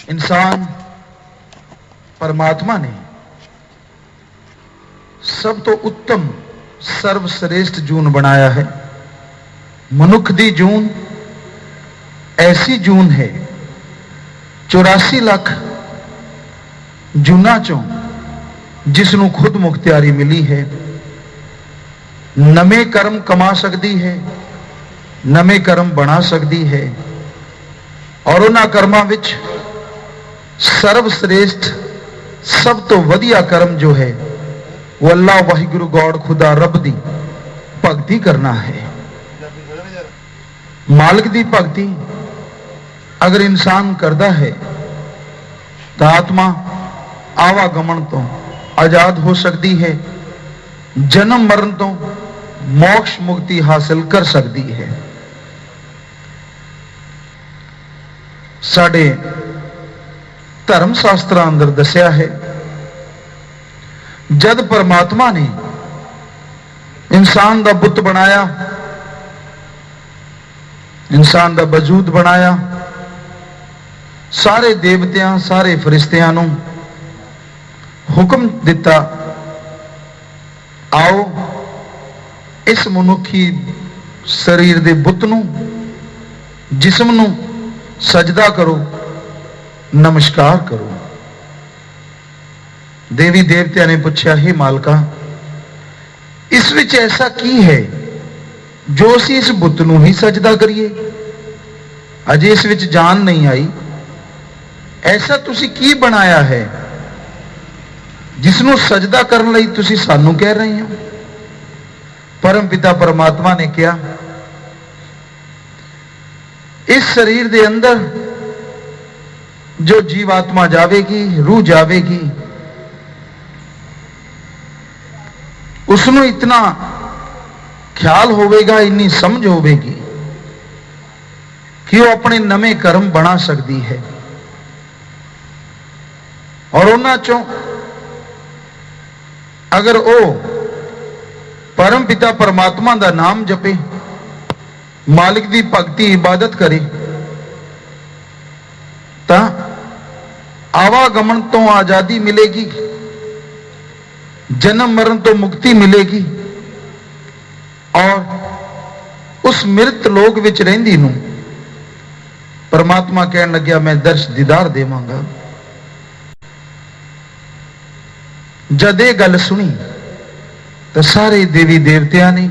इंसान परमात्मा ने सब तो उत्तम सर्वश्रेष्ठ जून बनाया है। मनुख दी जून ऐसी जून है 84 ਲੱਖ जूना चों जिसनों खुद मुख्तियारी मिली है। नवे कर्म कमा सकती है, नवे कर्म बना सकती है और उन्हां कर्मां विच सर्वश्रेष्ठ सब तो वधिया कर्म जो है वो अल्लाह वाहिगुरु गॉड खुदा रब दी भगती करना है। मालिक दी भगती अगर इंसान करता है तो आत्मा आवागमन तो आजाद हो सकती है, जन्म मरण तो मोक्ष मुक्ति हासिल कर सकती है। साडे धर्म शास्त्र अंदर दसिया है जद परमात्मा ने इंसान दा बुत बनाया, इंसान दा वजूद बनाया, सारे देवतियां सारे फरिश्तियां नूं हुक्म दिता आओ इस मनुखी शरीर दे बुत नूं जिस्म नूं सजदा करो, नमस्कार करो। देवी देवतिया ने पूछा हे मालका इस विच ऐसा की है जो असीं इस बुत नूं ही सजदा करिए? अजे इस विच जान नहीं आई, ऐसा तुसीं की बनाया है जिसनूं सजदा करन लई तुसीं सानूं कह रहे हो? परम पिता परमात्मा ने कहा इस शरीर दे अंदर जो जीवात्मा जावेगी, रूह जावेगी, उसनों इतना ख्याल होवेगा, इन्नी समझ होवेगी कि वो अपने नवे कर्म बना सकती है और उन्हां चों अगर वो परम पिता परमात्मा का नाम जपे, मालिक की भगती इबादत करे तो आवागमन तो आजादी मिलेगी, जन्म मरण तो मुक्ति मिलेगी और उस मृत लोक विच रहिंदी नूं परमात्मा कहन लग्या मैं दर्श दीदार देवांगा। जद ये गल सुनी तो सारे देवी देवतियां ने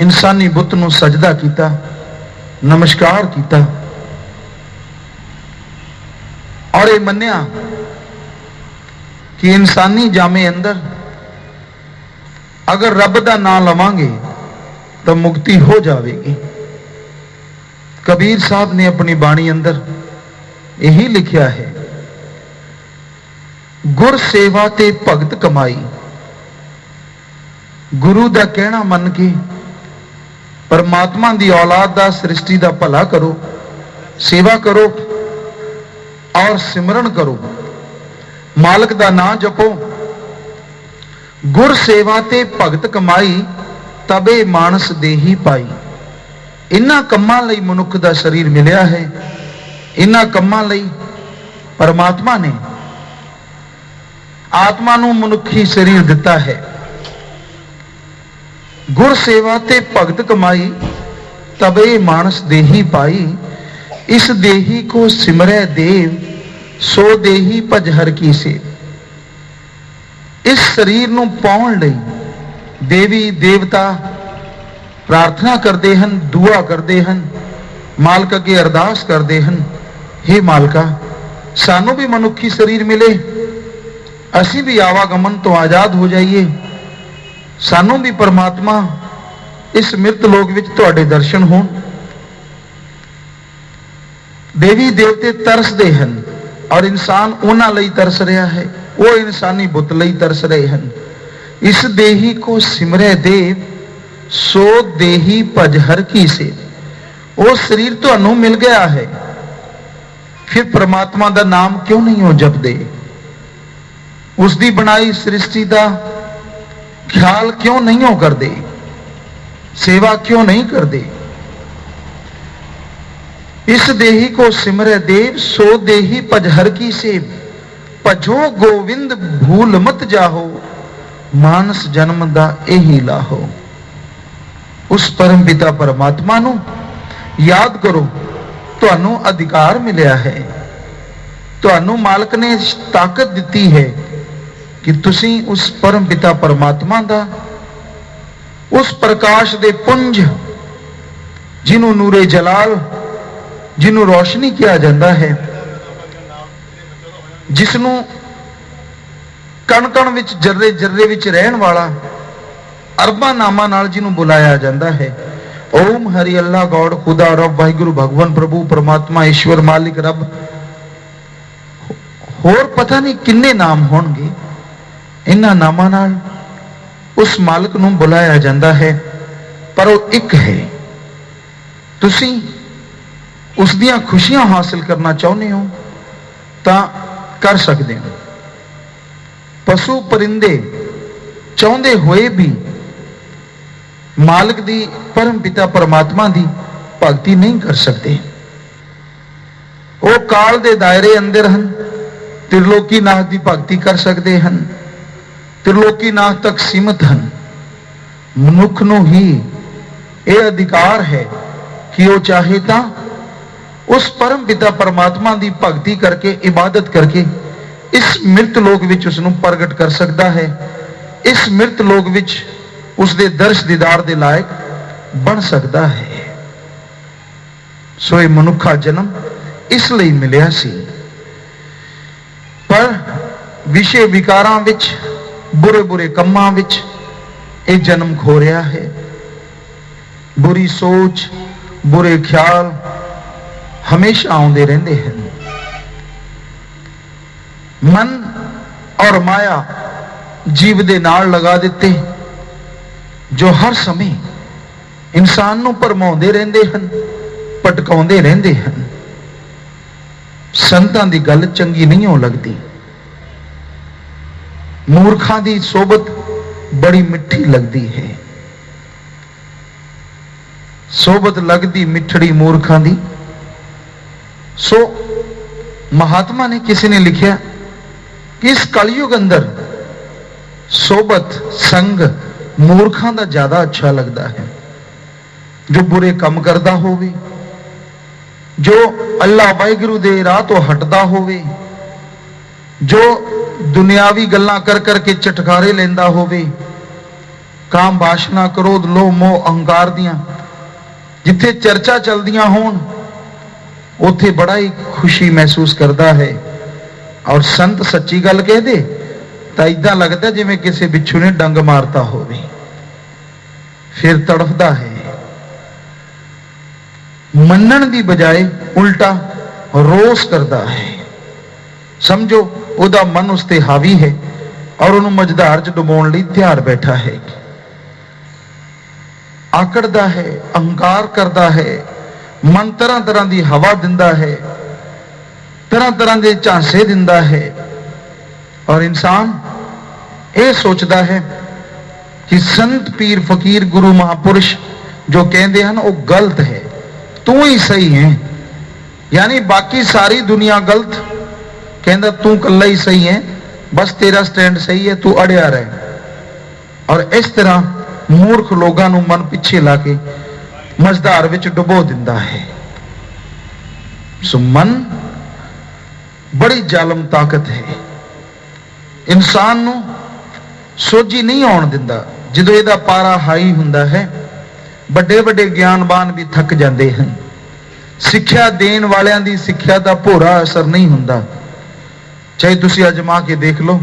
इंसानी बुत नूं सजदा कीता, नमस्कार कीता और ये मन्निया कि इंसानी जामे अंदर अगर रब दा नाम लवांगे तो मुक्ति हो जाएगी। कबीर साहब ने अपनी बाणी अंदर यही लिखा है गुर सेवा ते भगत कमाई। गुरु दा कहना मन के परमात्मा दी औलाद दा सृष्टि दा भला करो, सेवा करो और सिमरन करो, मालिक दा नाम जपो। गुर सेवा ते भगत कमाई तबे मानस देही पाई। इन्हां कम्मां लई मनुख दा शरीर मिलिया है, इन्हां कम्मां लई परमात्मा ने आत्मा नूं मनुखी शरीर दिता है। गुर सेवा ते भगत कमाई तबे मानस देही पाई। इस देही को सिमरै देव सो देही भज हर की से। इस शरीर नूं पाउण लई देवी देवता प्रार्थना करते हैं, दुआ करते हैं, मालक अगे अरदास करते हैं हे मालका सानू भी मनुखी शरीर मिले, असी भी आवागमन तो आजाद हो जाइए, सानू भी परमात्मा इस मृत लोक विच तुहाडे दर्शन होण। देवी देवते तरसते हैं और इंसान उन्हां लई तरस रहा है, वो इंसानी बुत लई तरस रहे हैं। इस देही को सिमरै देव सो देही भज हर की से। वो शरीर तुहानू मिल गया है, फिर परमात्मा का नाम क्यों नहीं हो जपदे? उसकी बनाई सृष्टि का ख्याल क्यों नहीं हो करते? सेवा क्यों नहीं करते? इस देही को सिमरै देव, सो देही भज हर की सेव। भजो गोविंद भूल मत जाहो, मानस जन्म दा यही लाहो। उस परम पिता परमात्मा नू याद करो, तुहानू अधिकार मिलिया है, तुहानू मालक ने ताकत दिती है कि तुसी उस परम पिता परमात्मा दा, उस प्रकाश दे पुंज जिन्हों नूरे जलाल, जिन्हों रोशनी किया जाता है, जिसनों कण कण विच जर्रे जर्रे विच रहन वाला अरबा नामा नाल जिन्हों बुलाया जाता है। ओम हरि अल्लाह गॉड, खुदा रब वाहिगुरु भगवान प्रभु परमात्मा ईश्वर मालिक रब, होर पता नहीं किन्ने नाम होणगे, इन्हां नामां नाल उस मालिक नूं बुलाया जाता है, पर वो एक है। तुसी उस दियां खुशियां हासिल करना चाहुंदे हो तां कर सकते हो। पशु परिंदे चाहुंदे होए भी मालिक दी, परम पिता परमात्मा दी भगती नहीं कर सकते। वो काल दे दायरे अंदर हन, त्रिलोकीनाथ दी भगती कर सकते हैं, त्रिलोकीनाथ तक सीमित हैं। मनुख नूं ही यह अधिकार है कि वो चाहे तां उस परम पिता परमात्मा की भगती करके, इबादत करके इस मृत लोक विच उसनूं प्रगट कर सकता है, इस मृत लोक विच उसदे दर्श दीदार दे लायक बन सकता है। सो ये मनुखा जन्म इसलिए मिलिया सी, पर विषय विकारां विच, बुरे बुरे कम्मां विच ये जन्म खो रहा है। बुरी सोच, बुरे ख्याल हमेशा आउंदे रहंदे हैं। मन और माया जीव दे नाल लगा दिते, जो हर समय इंसान नूं भरमाउंदे रहंदे हन, भटकाउंदे रहंदे हन। संतां दी गल चंगी नहीं हो लगदी, मूर्खां दी सोबत बड़ी मिठी लगदी है। सोबत लगदी मिठड़ी मूर्खां दी। सो महात्मा ने, किसी ने लिखा कि इस कलयुग अंदर सोबत संग मूर्खां दा ज्यादा अच्छा लगता है। जो बुरे काम करता होवे, जो अल्लाह वाहिगुरु दे राह तो हटदा होवे, जो दुनियावी गल्लां कर करके चटकारे लेंदा होवे, काम वासना क्रोध लोभ मोह अहंकार दियां जिथे चर्चा चलदियां होण, उथे बड़ा ही खुशी महसूस करता है। और संत सच्ची गल कह दे तो इदा लगता जिवें किसी बिच्छू ने डंग मारता होवे, फिर तड़फदा है। मनण दी बजाय उल्टा रोस करता है। समझो उदा मन उस ते हावी है और उन्होंने मझधार च डुबाउण लई तैयार बैठा है। आकड़दा है, अहंकार करता है, मन तरह तरह की हवा दिंदा है, तरह तरह के झांसे दिंदा है, और इंसान ये सोचता है कि संत पीर फकीर गुरु महापुरुष जो कहते हैं वो गलत है, तू ही सही है। यानी बाकी सारी दुनिया गलत, कहता तू कल्ला ही सही है, बस तेरा स्टैंड सही है, तू अड़िया रहे। और इस तरह मूर्ख लोगों को मन पिछे ला के मझधार विच डुबो दिंदा है। सो मन बड़ी जालम ताकत है, इंसान नू सोझी नहीं आउण दिंदा। जदों इहदा पारा हाई हुंदा है, बड़े बड़े ज्ञानवान भी थक जाते हैं। सिक्ख्या देण वालियां दी सिक्ख्या दा भोरा असर नहीं हुंदा। चाहे तुसीं अजमा के देख लो,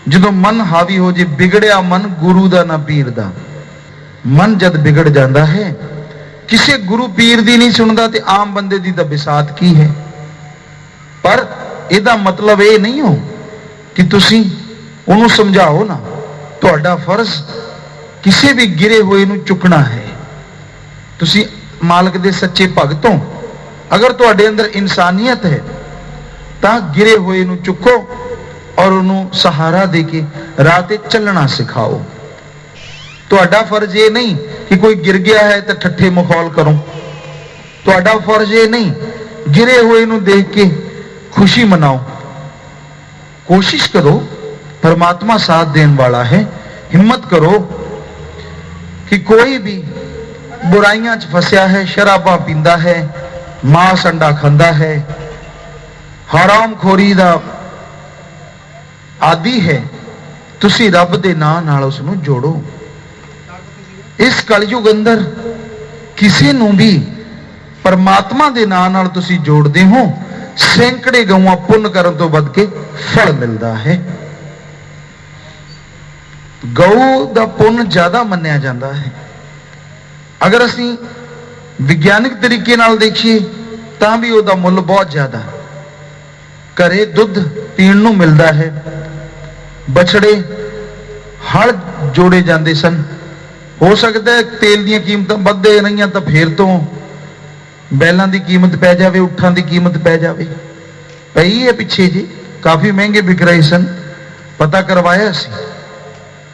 जदों मन हावी हो जे, बिगड़िया मन गुरु दा ना पीर दा। मन जद बिगड़ जाता है, किसी गुरु पीर दी नहीं सुनता तो आम बंदे दी तां बिसात की है। पर इहदा मतलब ये नहीं हो कि तुसीं उन्होंने समझाओ ना, तुहाडा फर्ज किसी भी गिरे हुए नूं चुकना है। तुसीं मालक दे सच्चे भगत हो, अगर तुहाडे अंदर इंसानियत है तां गिरे हुए नूं चुको और उन्होंने सहारा दे के राह ते चलना सिखाओ। तुहाडा फर्ज ये नहीं कि कोई गिर गया है तो ठट्ठे मखौल करो। तुहाडा फर्ज ये नहीं गिरे हुए नूं देख के खुशी मनाओ। कोशिश करो, परमात्मा साथ देने वाला है। हिम्मत करो कि कोई भी बुराइयां च फसिया है, शराबा पींदा है, मांस अंडा खांदा है, हरामखोरी दा आदि है, तुसी रब दे नाम नाल उस नूं जोड़ो। इस कलयुग अंदर किसी नूं भी परमात्मा दे नाम नाल तुसी जोड़दे हो, सैकड़े गऊआं पुण्य करन तो वध के फल मिलदा है। गऊ दा पुण्य ज्यादा मन्निया जाता है। अगर असी विज्ञानिक तरीके नाल देखिए तां भी उहदा मुੱਲ बहुत ज्यादा। घरे दुध पीण नूं मिलदा है, बछड़े हल जोड़े जाते सन। हो सकता है तेल दी कीमत वधदे रहियां तां फिर तो बैलों की कीमत पै जाए, उठां की कीमत पै जाए। पई है पिछे जी, काफी महंगे बिक रहे सन, पता करवाया सी।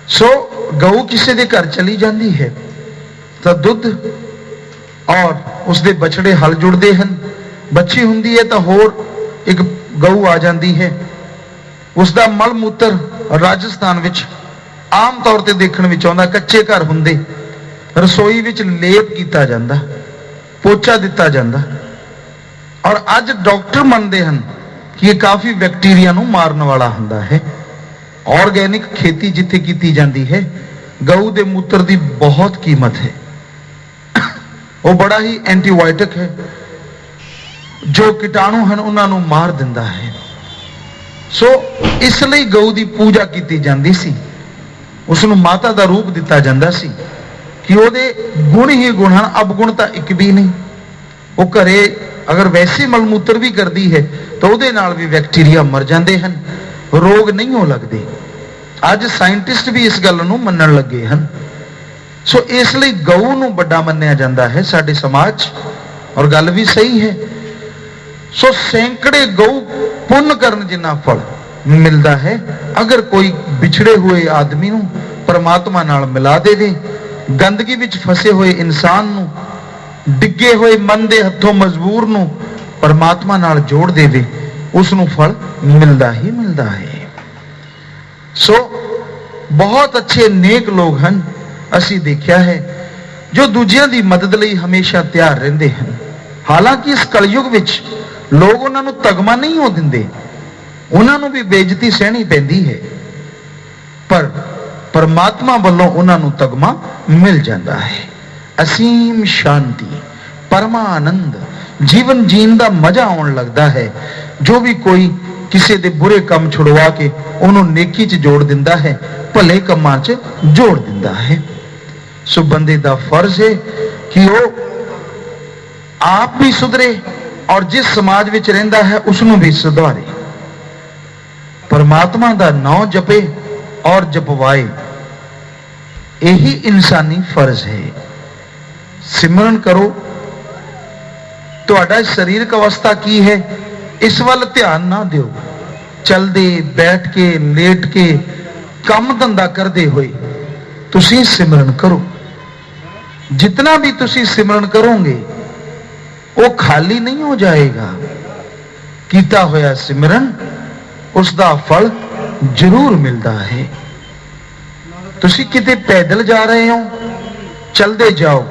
सो गऊ किसी के घर चली जाती है तो दुध और उसके बछड़े हल जुड़ते हैं। बच्ची हुंदी है तो होर एक गऊ आ जाती है। उसका मल मूत्र राजस्थान विच आम तौर पर देखने में आता, कच्चे घर हुंदे रसोई विच लेप किया जाता, पोचा दिता जाता। और अज डॉक्टर मानते हैं कि यह काफी बैक्टीरिया नूं मारन वाला हुंदा है। ऑर्गेनिक खेती जिथे की जाती है, गऊ के मूत्र की बहुत कीमत है। वो बड़ा ही एंटीबायोटिक है, जो कीटाणु हैं उन्होंने मार दिंदा है। सो इसलिए गऊ की पूजा की जाती सी, उसनूं माता का रूप दिता जाता सी कि ਉਹਦੇ गुण ही गुण हैं, अवगुण तो एक भी नहीं। वो घरे अगर वैसे मलमूत्र भी करती है तो ਉਹਦੇ नाल भी बैक्टीरिया मर जाते हैं, रोग नहीं हो लगते। अज साइंटिस्ट भी इस गल नूं मनण लगे हैं। सो इसलिए गऊ नूं वड्डा मन्निया जाता है साडे समाज, और गल भी सही है। सो सैकड़े गऊ पुण्य करन जिन्ना फल मिलता है अगर कोई बिछड़े हुए आदमी नूं परमात्मा नाल मिला देवे। गंदगी विच फसे हुए इंसान नूं, डिगे हुए मन दे हथों मजबूर नूं परमात्मा नाल जोड़ देवे, उसनूं फल मिलता ही मिलता है। सो बहुत अच्छे नेक लोग हैं असी देखा है, जो दूजियां दी मदद लई हमेशा तैयार रहंदे हैं। हालांकि इस कलयुग विच लोग उन्हां नूं तगमा नहीं हो दिंदे, उन्हां नूं भी बेइज्जती सहनी पैंदी है, पर परमात्मा वालों उन्हां नूं तगमा मिल जाता है। असीम शांति, परमानंद, जीवन जीन का मजा आउण लगता है। जो भी कोई किसी दे बुरे काम छुड़वा के उन्होंने नेकी च जोड़ दिंदा है, भले कामां च जोड़ दिंदा है। सो बंदे दा फर्ज है कि वो आप भी सुधरे और जिस समाज विच रहिंदा है उसनूं भी सुधारे, परमात्मा दा नाम जपे और जपवाए। यही इंसानी फर्ज है। सिमरन करो। तुहाडा शरीरक अवस्था की है इस वाल ध्यान ना दियो। चलदे बैठ के लेट के काम धंधा करते हुए तुसी सिमरन करो। जितना भी तुसी सिमरन करोगे वो खाली नहीं हो जाएगा। कीता होया सिमरन उसका फल जरूर मिलता है। तुसी किते पैदल जा रहे हो, चलते जाओ,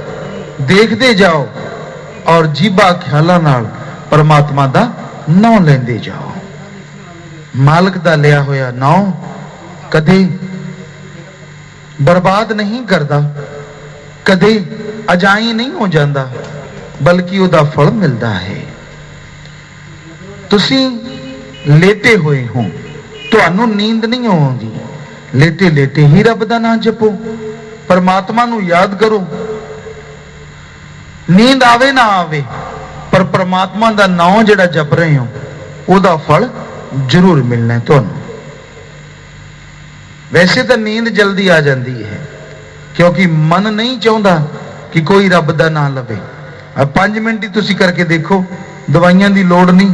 देखते जाओ और जीबा ख्यालां नाल परमात्मा दा नाम लेंदे जाओ। मालिक दा लिया होया नाम कदे बर्बाद नहीं करता, कदे अजाई नहीं हो जाता, बल्कि उसदा फल मिलता है। तुसी लेटे हुए हो, तुहानू नींद नहीं आउंदी, लेटे लेटे ही रब दा नाम जपो, परमात्मा नू याद करो। नींद आवे ना आवे पर परमात्मा दा नाम जिहड़ा जप रहे हो उसदा फल जरूर मिलना है तुहानू। वैसे तो नींद जल्दी आ जाती है क्योंकि मन नहीं चाहता कि कोई रब दा नाम लवे। अब 5 मिनट ही तुसी करके देखो, दवाइयां दी लोड़ नहीं।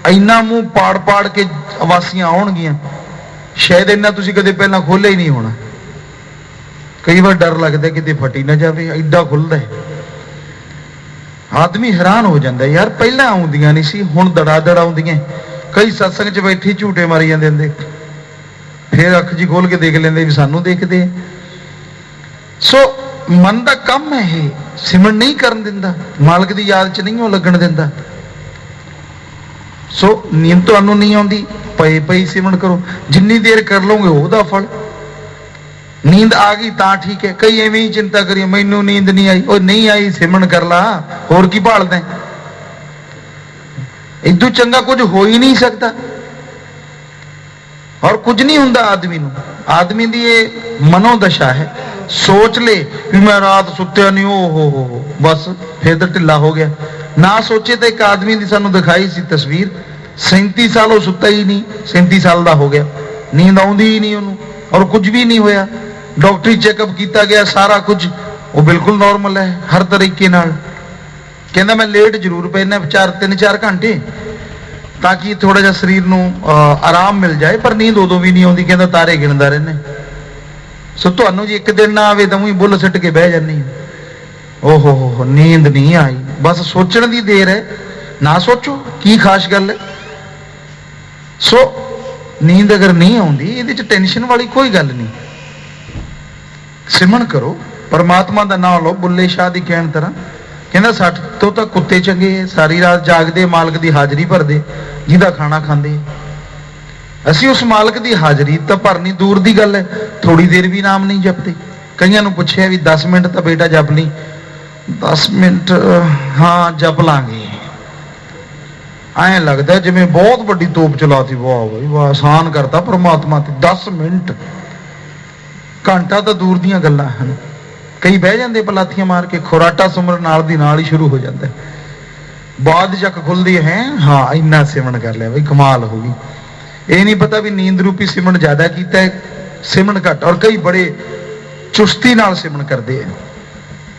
इन्ना मुंह पाड़ पाड़ के आवासियां आउणगियां, शायद इन्ना तुसी कदे पहला खोलिया ही नहीं होना। कई बार डर लगता कि फटी ना जाए, एडा खुलता है। आदमी हैरान हो जाता यार, पहला आउंदियां नहीं सी, हुण दड़ा दड़ आउंदियां। कई सत्संग च बैठी झूठे मारी जांदे हुंदे, फिर अख जी खोल के देख लेंदे भी सानू देखदे। सो मन का कम है ये, सिमरन नहीं करन दिंदा, मालक दी याद च नहीं लगन दिंदा। सो नींद तुहानू नहीं आउंदी, पई पई सिमरन करो, जिन्नी देर कर लोगे ओहदा फल। नींद आ गई तां ठीक है, कई एवें ही चिंता करिए मैनू नींद नहीं आई, और नहीं आई सिमरन कर ला, होर की भालदा। इदू चंगा कुछ हो ही नहीं सकता, और कुछ नहीं हुंदा आदमी नू। आदमी दी ये मनोदशा है, सोच ले भी मैं रात सुत्या नहीं, ओ हो बस फिर तो ढिला हो गया। ना सोचे तो एक आदमी की सानू दिखाई सी तस्वीर, 37 साल वो सुता ही नहीं, 37 साल का हो गया, नींद आउंदी ही नहीं उन्होंने, और कुछ भी नहीं होया। डॉक्टरी चैकअप किया गया, सारा कुछ वो बिल्कुल नॉर्मल है हर तरीके नाल। कहना मैं लेट जरूर पैना 3-4 घंटे, ताकि थोड़ा जा शरीर नू आराम मिल जाए, पर नींद उदों भी नहीं आती, कहता तारे गिनदा रहने। सो तुहानू जी एक दिन ना आवे तो मूँ बुल सिट के बह जानी, ओहो हो नींद नहीं आई, बस सोचने की देर है, ना सोचो की खास गल है। सो नींद अगर नहीं आती, ये टेंशन वाली कोई गल नहीं। सिमरन करो, परमात्मा का नाम लो, बुल्ले शाह की कहण तरह कहना 60 तो कुत्ते चंगे, सारी रात जागदे, मालक की हाजरी भरदे, जिहदा खाना खांदे। असी उस मालक की हाजरी तो भरनी दूर की गल है, थोड़ी देर भी नाम नहीं जपते। कईयां नूं पुछिया भी 10 मिनट तो बेटा जप ली, 10 मिनट हाँ जप लांगे, ऐ लगता है जिवें बहुत बड़ी तोप चलाती। वाह भाई वाह, आसान करता परमात्मा ते, 10 मिनट घंटा तो दूर दियां गल्लां हन। कई बह जाते पलाथियां मार के, खुराटा सुमरन नाल दी नाल ही शुरू हो जाता है, बाद जक खुलती है हाँ इन्ना सिमरन कर लिया भाई, कमाल होगी। ये नहीं पता भी नींद रूपी सिमरन ज्यादा किया है, सिमरन घट। और कई बड़े चुस्ती नाल सिमरन करते हैं,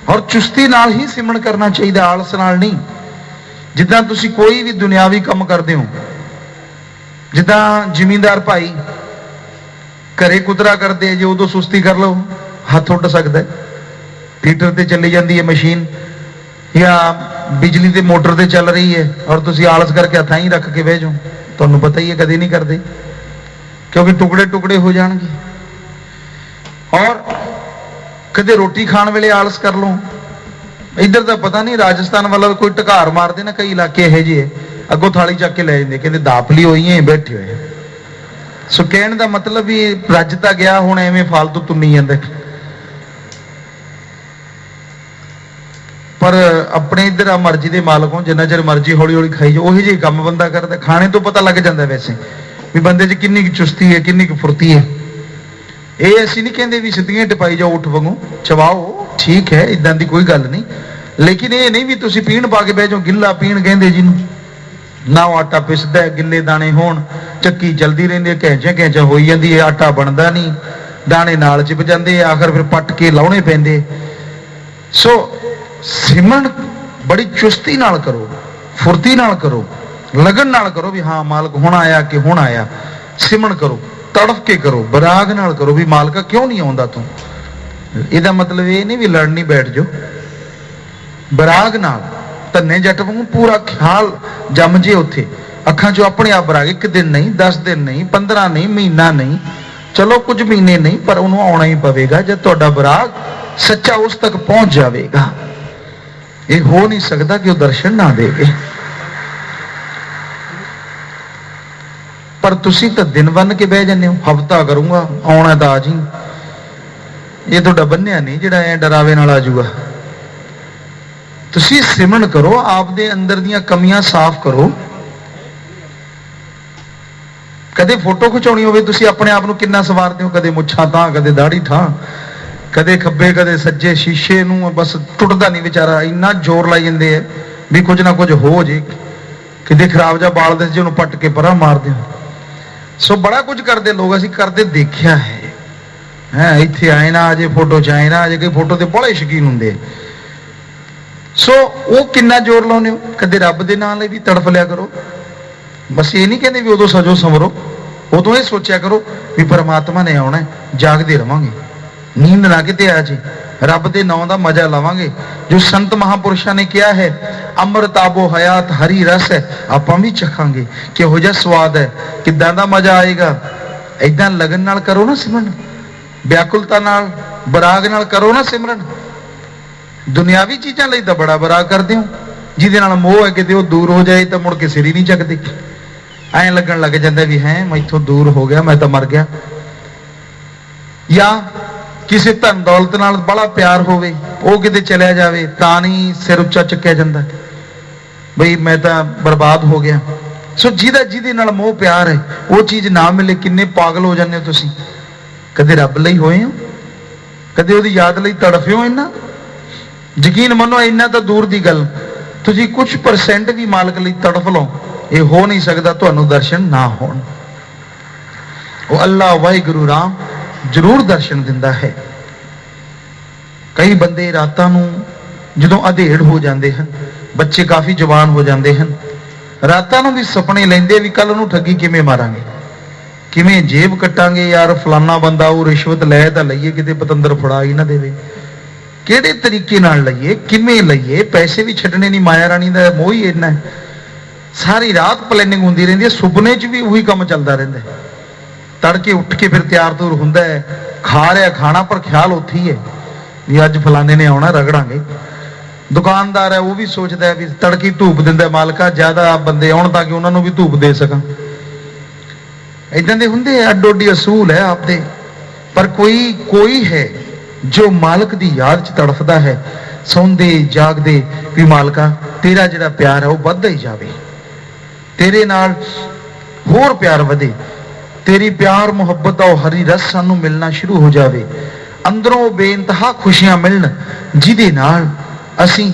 और चुस्ती नाल ही सिमरन करना चाहिए, आलस नाल नहीं। जिद्दां तुसी कोई भी दुनियावी काम करते हो, जिद्दां जिमींदार भाई घरे कुतरा करते जो उदों सुस्ती कर लो हाथ उठ सकता है, हीटर ते चली जाती है मशीन, या बिजली ते मोटर ते चल रही है, और तुसी आलस करके हथा ही रख के बह जाओ, तुहानूं पता ही है कदे नहीं करते, क्योंकि टुकड़े टुकड़े हो जाएंगे। और कदे रोटी खाने वेले आलस कर लो, इधर का पता नहीं, राजस्थान वाला कोई ढकार मारते ना, कई इलाके यह जे अगों थाली चक के लै जाते, कहते दापली होई है बैठे हुए। सो कहने का मतलब भी रजता गया हुण एवें फालतू तुन्नी जांदे, पर अपने इधर मर्जी के मालक हो, जिन्ना चिर मर्जी हौली हौली खाई जाओ, उही जिही काम बंदा करता। खाने तो पता लग जाता वैसे भी बंदे च किन्नी की चुस्ती है, किन्नी की फुर्ती है। ये असीं नहीं कहते भी सीधियां टपाई जाओ उठ वांगू चवाओ, ठीक है इदां दी कोई गल नहीं, लेकिन ये नहीं भी तुसीं पीण पा के बह जाओ, गिल्ला पीण कहंदे जिन्नूं, ना आटा पिसदा, गिले दाने होण, चक्की चलदी रहिंदी, घैंचा घैंचा होई जांदी है, आटा बनदा नहीं, दाने नाल चिप जांदे, आखिर फिर पट के लाउणे पैंदे। सो सिमरन बड़ी चुस्ती नाल करो, फुर्ती नाल करो, लगन नाल करो भी हाँ मालक हुण आया कि हुण आया। सिमरन करो, तड़फ के करो, बराग नाल करो भी मालका क्यों नहीं आउंदा तूं। इहदा मतलब ये नहीं भी लड़नी बैठ जाओ, बराग नाल धन्ने जट वांगू पूरा ख्याल जम जे उत्थे, अखां चों अपने आप बराग। 1 दिन नहीं, 10 दिन नहीं, 15 नहीं, महीना नहीं, चलो कुछ महीने नहीं, पर उन्होंने आना ही पवेगा जब तुहाडा बराग सच्चा उस तक पहुंच जाएगा। ये हो नहीं सकता कि वो दर्शन ना देवे। पर तुसी तो दिन बन के बह जाने हो, हफ्ता करूंगा आना तो आ जी, ये तो बन्निया नहीं जिहड़ा ऐ डरावे नाल आ जाऊगा। तुसी सिमरन करो, आप दे अंदर दियां कमियां साफ करो। कदे फोटो खिचाउणी होवे तुसी अपने आप नूं किन्ना सवारदे हो, कदे मुच्छां तां, कदे दाढ़ी ठां, कदे खब्बे कदे सज्जे, शीशे नूं बस टुटदा नहीं बेचारा, इन्ना जोर लाई जांदे है भी कुछ ना कुछ हो जे, किते खराब जा बाल दस जे उन्होंने पट के परा मार दे। सो बड़ा कुछ करते लोग, असीं करते देखिया है, इत्थे आए ना अजे फोटो च आए ना अजे, कई फोटो के बड़े शौकीन हुंदे। सो वो किन्ना जोर लाउने हो, कदे रब दे नाम लई भी तड़फ लिया करो। बस ये नहीं कहते भी उदों सजो संवरो, उदों ये सोचा करो भी परमात्मा ने आना, जागते रवांगे, नींद ना किते आ जे। रब के नाम का मजा लवांगे। जो संत महापुरुषों ने किया है, अमृत आबो हयात हरी रस है, आप भी चखांगे किहो जिहा स्वाद है, किदां दा मजा आएगा। इदां लगन नाल करो ना सिमरन, व्याकुलता नाल बराग नाल करो ना सिमरन। दुनियावी चीज़ों लई तां बड़ा बराग करदे हो, जिहदे नाल मोह है किते वो दूर हो जाए तो मुड़ के सिर ही नहीं चकदे। ऐ लगन लग जाता भी है मैं इत्थों दूर हो गया, मैं तो मर गया। या किसी धन दौलत नाल बड़ा प्यार होवे, वो किते चलिया जावे तां नहीं सिर उच्चा चुक्या जांदा बई मैं तो बर्बाद हो गया। सो जिहदे नाल मोह प्यार है वो चीज़ ना मिले, किन्ने पागल हो जाते हो तुसीं। कदे रब लई होए हो, कदे उहदी याद लई तड़फे हो इन्ना? यकीन मनो इन्ना तो दूर दी गल, तुसीं कुछ परसेंट भी मालक लई तड़फ लो, ये हो नहीं सकता तुहानूं दर्शन ना होण। वो अल्लाह वाहिगुरू राम जरूर दर्शन दिंदा है। कई बंदे रातां नूं जदों अधेड़ हो जाते हैं, बच्चे काफ़ी जवान हो जाते हैं, रातां नूं भी सपने लैंदे भी कल नूं ठगी किवें मारांगे, किवें जेब कट्टांगे, यार फलाना बंदा वो रिश्वत लै तां लईए किते पतंदर फड़ा ही ना देवे, किहड़े तरीके नाल लईए, किवें लईए, पैसे भी छड्डने नहीं। माया रानी दा मोह ही इन्ना है, सारी रात प्लैनिंग होंदी रहिंदी है, सुपने च भी उही काम चलदा रहिंदा है। तड़के उठ के फिर तैयार तुर हुंदा है, खा रहा खाना पर ख्याल उत्थे ही है भी अज फलाने ने आउणा रगड़ांगे। दुकानदार है वो भी सोचता है भी तड़की धूप दिंदा मालका, ज्यादा बंदे आउण ताकि उन्हां नूं भी धूप दे सकां। इदां दे हुंदे अड्डो अड्डी असूल है आपदे। पर कोई है जो मालक दी याद च तड़फदा है, सौंदे जागदे भी मालका तेरा जिहड़ा प्यार है वो वधदा ही जावे, तेरे नाल होर प्यार वधे, तेरी प्यार मुहब्बत और हरी रस सानू मिलना शुरू हो जाए, अंदरों बेइंतहा खुशियां मिलन, जिहदे नाल असीं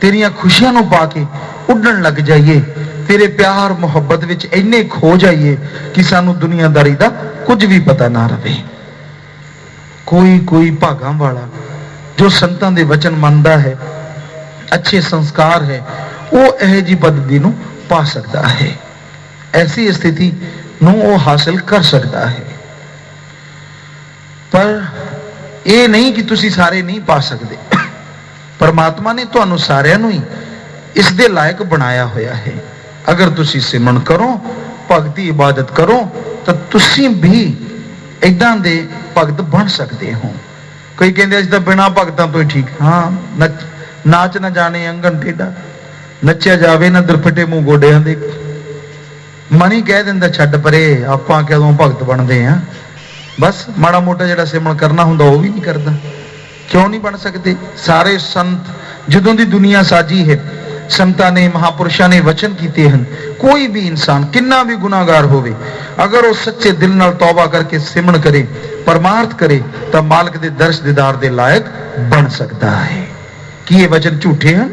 तेरियां खुशियां नूं पा के उड्डण लग जाइए, तेरे प्यार मुहब्बत विच इन्ने खो जाइए कि सानू दुनियादारी दा कुछ भी पता ना रहे। कोई भागां वाला जो संतां दे वचन मनदा है, अच्छे संस्कार है, वो इहो जी पदवी नूं पा सकदा है, ऐसी स्थिति नूं वो हासिल कर सकता है। पर यह नहीं कि तुसी सारे नहीं पा सकते, परमात्मा ने तुहानू सारियां नूं ही इस दे लायक बनाया होया है। अगर तुसी सिमरन करो, भगती इबादत करो, तो तुसी भी इदां दे भगत बन सकते हो। कोई कहते अज तो बिना भगतां तो ही ठीक, हाँ नाच ना जाने अंगन टेढ़ा, नच्चा जावे ना दुरफटे मुंह गोडियां दे, मन ही कह दिंदा छड्ड परे आपां कदों भगत बनदे हैं, बस माड़ा मोटा जिहड़ा सिमरन करना हुंदा वो भी नहीं करदा। क्यों नहीं बन सकते? सारे संत जदों दी दुनिया साजी है, संतां ने महापुरुषां ने वचन कीते हैं, कोई भी इंसान किन्ना भी गुनाहगार होवे, अगर वो सच्चे दिल नाल तौबा करके सिमरन करे, परमार्थ करे, तो मालिक दे दर्श दीदार दे लायक बन सकता है। कि ये वचन झूठे हैं?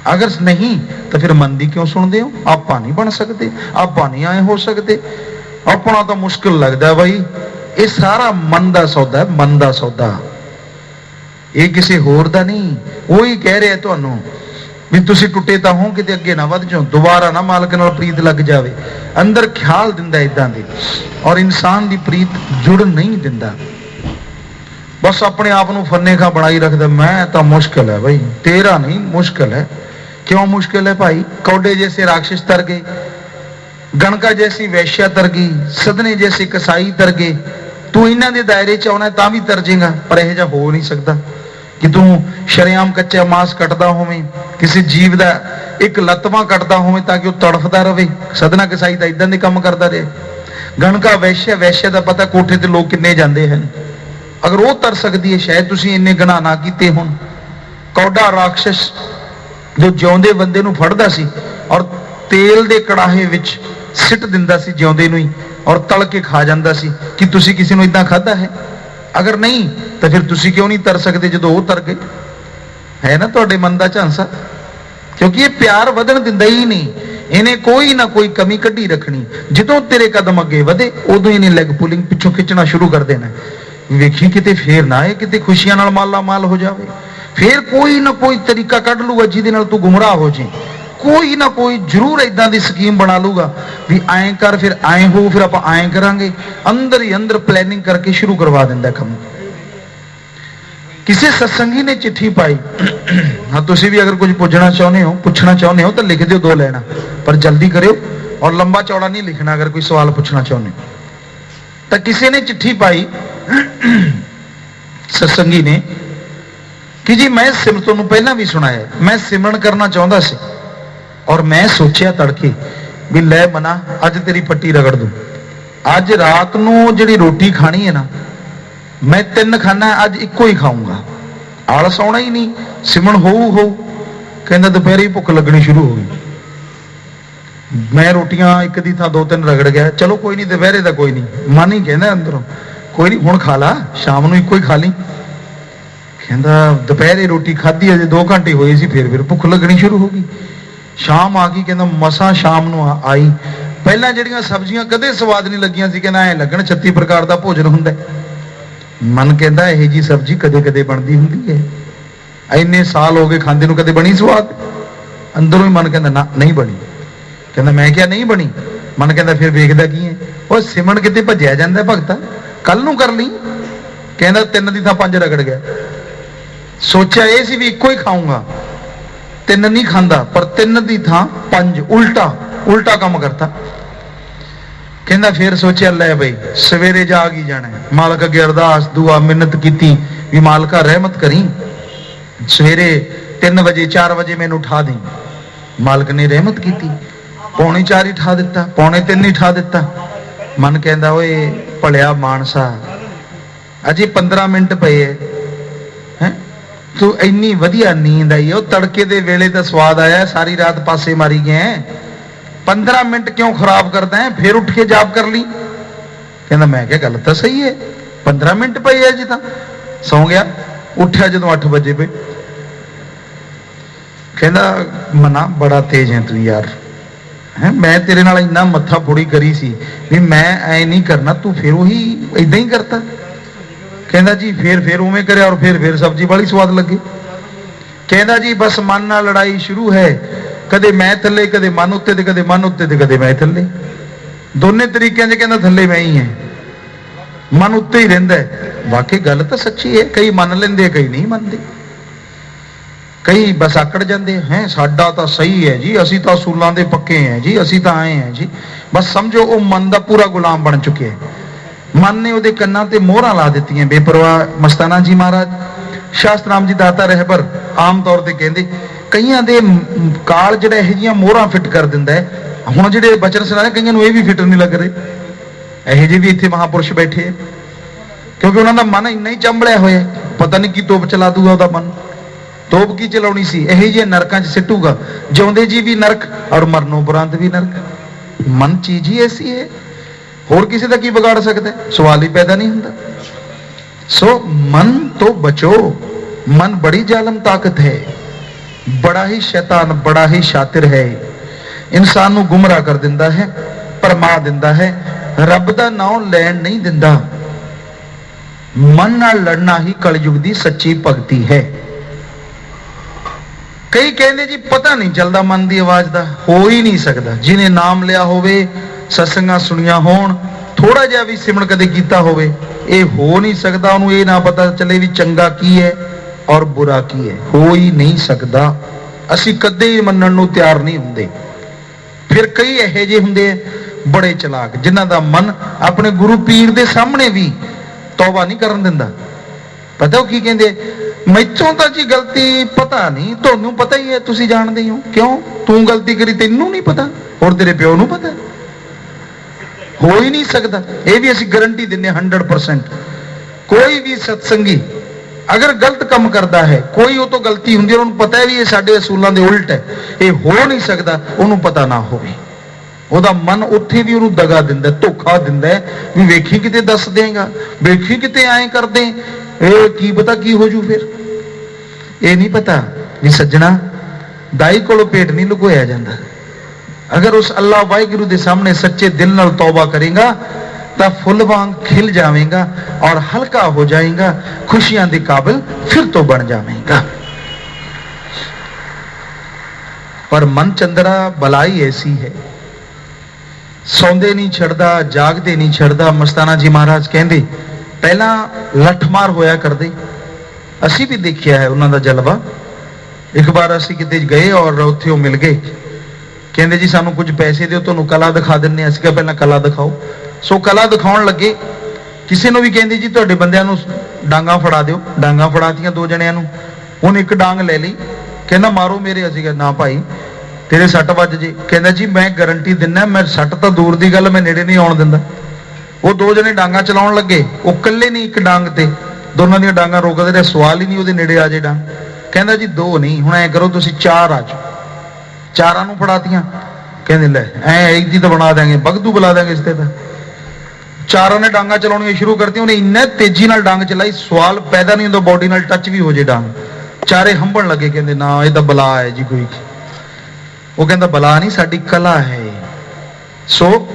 अगर नहीं तो फिर मंदी क्यों सुनते हो? आप नहीं बन सकते, आप नहीं आए हो सकते। अपना तो मुश्किल लगता है भाई, ये सारा मन का सौदा है, मन का सौदा, ये किसी होर दा नहीं। वो ही कह रहे हैं तुहानू भी तुसी टुटे तो हो, किते अगे ना वध जाओ, दोबारा ना मालक नाल प्रीत लग जाए। अंदर ख्याल दिंदा इदां दे, और इंसान की प्रीत जुड़ नहीं दिंदा, बस अपने आप को फन्ने खा बनाई रखदा। मैं तो मुश्किल है भाई, तेरा नहीं मुश्किल है। क्यों मुश्किल है भाई? कौडे जैसे राक्षस तर गए, गणका जैसी वैश्या तर गई, सदने जैसे कसाई तर गए, तू इन्हां दे दायरे च आउणा तां भी तर जाएगा। पर यह जा हो नहीं सकता कि तू शरेआम कच्चा मांस कटदा होवे, किसी जीव का एक लतवा कटदा होवे ताकि वह तड़फदा रहे। सदना कसाई तो इदां दे काम करदा रहे। गणका वैश्या का पता कोठे ते लोग किन्ने जांदे हैं, अगर वो तर सकती है शायद तुसीं इन्ने गुनाह ना कीते होण। कौडा राक्षस जो जिउंदे बंदे नूं फड़दा सी और तेल दे कड़ाहे विच सिट दिंदा सी जिउंदे नूं ही, और तल के खा जांदा सी। कि तुसीं किसी नूं इदां खाधा है? अगर नहीं तो फिर तुसीं क्यों नहीं तर सकते जदों वो तर गए? है ना तुहाडे मन दा झांसा? क्योंकि ये प्यार वधण दिंदा ही नहीं, इन्हें कोई ना कोई कमी कढ़ी रखनी। जदों तेरे कदम अगे वधे उदों इन्हें लैग पुलिंग पिछों खिंचना शुरू कर देना। वेखी किते फेर ना आए, किते खुशियां नाल माला माल हो जावे, फिर कोई ना कोई तरीका कढ़ लूगा जिहदे नाल तू गुमराह हो जाए। कोई ना कोई जरूर इदां दी स्कीम बना लूगा भी आए कर, फिर आए हो, फिर आप आए करांगे। अंदर ही अंदर प्लैनिंग करके शुरू करवा दिंदा काम। किसी सत्संगी ने चिट्ठी पाई। हाँ, तुसी भी अगर कुछ पूछना चाहते हो तो लिख दो 2 लाइना, पर जल्दी करो और लंबा चौड़ा नहीं लिखना। अगर कोई सवाल पूछना चाहते हो तो किसी ने चिट्ठी पाई सत्संगी ने कि जी मैं सिमरन पहला भी सुनाया, मैं सिमरन करना चाहता सी और मैं सोचा तड़के भी लै मना अज तेरी पट्टी रगड़ दूं। अज रात नूं जिहड़ी रोटी खानी है ना, मैं 3 खाना, अज इको ही खाऊंगा। आलस आउणा ही नहीं, सिमरन हो कहंदा दोपहरे ही भुख लगनी शुरू हो गई। मैं रोटियां एक दी थां 2-3 रगड़ गया। चलो कोई नहीं, दोपहरे दा कोई नहीं, मन ही कहंदा अंदरों कोई नहीं, हुण खा ला, शाम नूं इको ही खा ली। कहंदा दोपहरे रोटी खाधी अजे 2 घंटे होए सी, फिर भुख लगनी शुरू हो गई। शाम आ गई, कहंदा मसां शाम नूं आई। पहलां ਜਿਹੜੀਆਂ सब्जियां कदे स्वाद नहीं लगियां सी, कहना ऐ लगन 36 प्रकार ਦਾ ਭੋਜਨ ਹੁੰਦਾ। मन कहता ਇਹ जी सब्जी कदे कदे बनती ਹੁੰਦੀ है, ਇੰਨੇ साल हो गए खांदे ਨੂੰ कदे बनी स्वाद। अंदरों ही मन कहता ना नहीं बनी। कहता मैं क्या नहीं बनी। मन कहता फिर वेखदा की है, ਉਹ ਸਿਮਰਨ ਕਿਤੇ ਭੱਜਿਆ ਜਾਂਦਾ ਭਗਤਾ, ਕੱਲ ਨੂੰ ਕਰ ਲਈ। कहता 3 ਦੀ ਥਾਂ 5 रगड़ गया। सोचा ਇਹ ਸੀ ਵੀ ਇੱਕੋ ਹੀ ਖਾਊਂਗਾ, 3 नहीं खांदा, पर 3 ਦੀ ਥਾਂ 5, उल्टा काम करता। कहना फिर सोचा लै बई सवेरे जाग ही जाना, मालक अगे अरदास दुआ मिन्नत की भी मालका रहमत करी, सवेरे 3 बजे 4 बजे मैनू उठा दी। मालक ने रहमत की, 3:45 ही उठा दिता, 2:45 ही उठा दिता। मन कहता ओए भलिया मानसा, अजे 15 मिनट पे है तू इन्नी वधिया नींद आई, वो तड़के दे वेले तो स्वाद आया, सारी रात पासे मारी गए, 15 मिनट क्यों खराब करता है, फिर उठ के जाप कर ली। कहना मैं क्या गल तो सही है, 15 मिनट पे है जी, सौ गया, उठा जो 8 बजे पे। कहना मना बड़ा तेज है तू यार, है मैं तेरे नाल इन्ना मत्था फुड़ी करी सी भी मैं ऐ नहीं करना, तू फिर वही इदा ही करता। कहना जी फिर उवें करे और फिर सब्जी बड़ी स्वाद लगी। कहना जी बस मन नाल लड़ाई शुरू है, कदे मैं थले कदे मन उत्ते ते कदे मन उत्ते ते कदे मैं थले, दोने तरीके से कहना थले मैं ही है, मन उत्ते ही रहिंदा है। वाकई गल तो सच्ची है, कई मन लेंदे कई नहीं मनते, कई बस आकड़ जाते हैं साडा तो सही है जी, असी तो असूलों के पक्के हैं जी, असी तो आए हैं जी। बस समझो वो मन का पूरा गुलाम बन चुके हैं। मन ने वो कन्ना ते मोहरा ला दी हैं बेपरवाह। मस्ताना जी महाराज शास्त्राम जी दाता रहबर आम तौर पर कहते कईयां दे काल जिहड़ा इहो जिहियां मोहरां फिट कर दिंदा है। हुण जिहड़े बचन सुनाए कईयां नूं इह भी फिट नहीं लग रहे, इहो ਜਿਹੇ भी इत्थे महापुरुष बैठे है, क्योंकि उन्हां दा मन इन्ना ही चंबड़िया होया, पता नहीं की तोप चला दूगा उहदा मन, तोप की चलाउणी सी, इहो ਜਿਹੇ नरकां 'ਚ सिटूगा, जिउंदे जी भी नरक और मरनों उपरंत भी नरक। मन चीज ही ऐसी है, होर किसी का की बिगाड़ सकता है, सवाल ही पैदा नहीं हुंदा। सो मन तो बचो, मन बड़ी जालम ताकत है, बड़ा ही शैतान, बड़ा ही शातिर है, इंसान को गुमराह कर दिंदा है, भरमा दिंदा है, रब दा नाम लैण नहीं दिंदा। मन नाल लड़ना ही कलयुग दी सच्ची भगती है। कई कहते जी पता नहीं चलता मन की आवाज का, हो ही नहीं सकता। जिन्हें नाम लिया होवे, सत्संगां सुनिया होण, थोड़ा जिहा भी सिमरन कदे कीता होवे, ये हो नहीं सकता उन्होंने ये ना पता चले भी चंगा की है और बुरा की है, हो ही नहीं सकता। असी कदे ही मनण नूं तैयार नहीं हुंदे। फिर कई इहो जिहे हुंदे बड़े चलाक, जिन्हां दा मन अपने गुरु पीर दे सामने भी तौबा नहीं करन दिंदा। पता की कहंदे, मैथों तां जी गलती पता नहीं, तुहानूं पता ही है, तुसीं जाणदे हो, क्यों तूं गलती करी तैनूं नहीं पता और तेरे प्यो नूं पता, हो ही नहीं सकता। यह भी असीं गारंटी दिंदे 100%। कोई भी सत्संगी अगर गलत काम करता है, कोई वो तो गलती होंगी, उन्होंने पता है भी ये साडे असूलों के उल्ट है, ये हो नहीं सकता, उन्होंने पता ना होवे, ਉਹਦਾ मन उत्थे भी उन्होंने दगा दिंदा, धोखा दिंदा भी वेखी किते दस देगा, वेखी किते आए कर दे, ये की पता की हो जू। फिर ये नहीं पता भी सज्जना दाई कोलों पेट नहीं लुकोया जाता। अगर उस अल्लाह वाहिगुरू के सामने सच्चे दिल नाल तौबा करेगा तो फुल वांग खिल जाएगा और हल्का हो जाएगा, खुशियां के काबिल फिर तो बन जाएगा। पर मन चंद्रा बलाई ऐसी है, सौंदे नहीं छड़दा, जागते नहीं छड़दा। मस्ताना जी महाराज कहते पहला लठमार होया करदे, ਅਸੀਂ ਵੀ ਦੇਖਿਆ ਹੈ ਉਹਨਾਂ ਦਾ ਜਲਵਾ। ਇੱਕ ਵਾਰ ਅਸੀਂ ਕਿਤੇ ਗਏ ਔਰ ਉੱਥੇ ਉਹ ਮਿਲ ਗਏ, ਕਹਿੰਦੇ ਜੀ ਸਾਨੂੰ ਕੁਝ ਪੈਸੇ ਦਿਓ, ਤੁਹਾਨੂੰ ਕਲਾ ਦਿਖਾ ਦਿੰਦੇ। ਅਸੀਂ ਕਿਹਾ ਪਹਿਲਾਂ ਕਲਾ ਦਿਖਾਓ। ਸੋ ਕਲਾ ਦਿਖਾਉਣ ਲੱਗੇ, ਕਿਸੇ ਨੂੰ ਵੀ ਕਹਿੰਦੇ ਜੀ ਤੁਹਾਡੇ ਬੰਦਿਆਂ ਨੂੰ ਡਾਂਗਾ ਫੜਾ ਦਿਓ। ਡਾਂਗਾ ਫੜਾਤੀਆਂ 2 ਜਣਿਆਂ ਨੂੰ। ਉਹਨੇ ਇੱਕ ਡਾਂਗ ਲੈ ਲਈ, ਕਹਿੰਦਾ ਮਾਰੋ ਮੇਰੇ। ਅਸੀਂ ਕਿਹਾ ਨਾ ਭਾਈ ਤੇਰੇ ਸੱਟ ਵੱਜ ਜੇ। ਕਹਿੰਦਾ ਜੀ ਮੈਂ ਗਾਰੰਟੀ ਦਿੰਦਾ, ਮੈਂ ਸੱਟ ਤਾਂ ਦੂਰ ਦੀ ਗੱਲ, ਮੈਂ ਨੇੜੇ ਨਹੀਂ ਆਉਣ ਦਿੰਦਾ। ਉਹ 2 ਜਣੇ ਡਾਂਗਾ ਚਲਾਉਣ ਲੱਗੇ, ਉਹ ਇਕੱਲੇ ਨਹੀਂ ਇੱਕ ਡਾਂਗ ਤੇ, ਦੋਨਾਂ ਦੀਆਂ ਡਾਂਗਾਂ ਰੋਕਦੇ ਰਹੇ। ਸਵਾਲ ਹੀ ਨਹੀਂ ਉਹਦੇ ਨੇੜੇ ਆ ਜੇ ਡਾਂਗ। ਕਹਿੰਦਾ ਜੀ 2 ਨਹੀਂ, ਹੁਣ ਐ ਕਰੋ ਤੁਸੀਂ 4 ਆ ਜਾਓ। 4 ਨੂੰ ਫੜਾਤੀਆਂ। ਕਹਿੰਦੇ ਲੈ ਐ ਇੱਕ ਦੀ ਤਾਂ ਬਣਾ ਦਾਂਗੇ, ਬਗਦੂ ਬੁਲਾ ਦਾਂਗੇ ਇਸ ਤੇ ਤਾਂ। 4 ਨੇ ਡਾਂਗਾ ਚਲਾਉਣੀਆਂ ਸ਼ੁਰੂ ਕਰਤੀਆਂ। ਉਹਨੇ ਇੰਨਾ ਤੇਜ਼ੀ ਨਾਲ ਡਾਂਗ ਚਲਾਈ, ਸਵਾਲ ਪੈਦਾ ਨਹੀਂ ਹੁੰਦਾ ਬੋਡੀ ਨਾਲ ਟੱਚ ਵੀ ਹੋ ਜੇ ਡਾਂਗ। 4 ਹੰਭਣ ਲੱਗੇ, ਕਹਿੰਦੇ ਨਾ ਇਹ ਤਾਂ ਬਲਾ ਹੈ ਜੀ ਕੋਈ। ਉਹ ਕਹਿੰਦਾ ਬਲਾ ਨਹੀਂ, ਸਾਡੀ ਕਲਾ ਹੈ। ਸੋ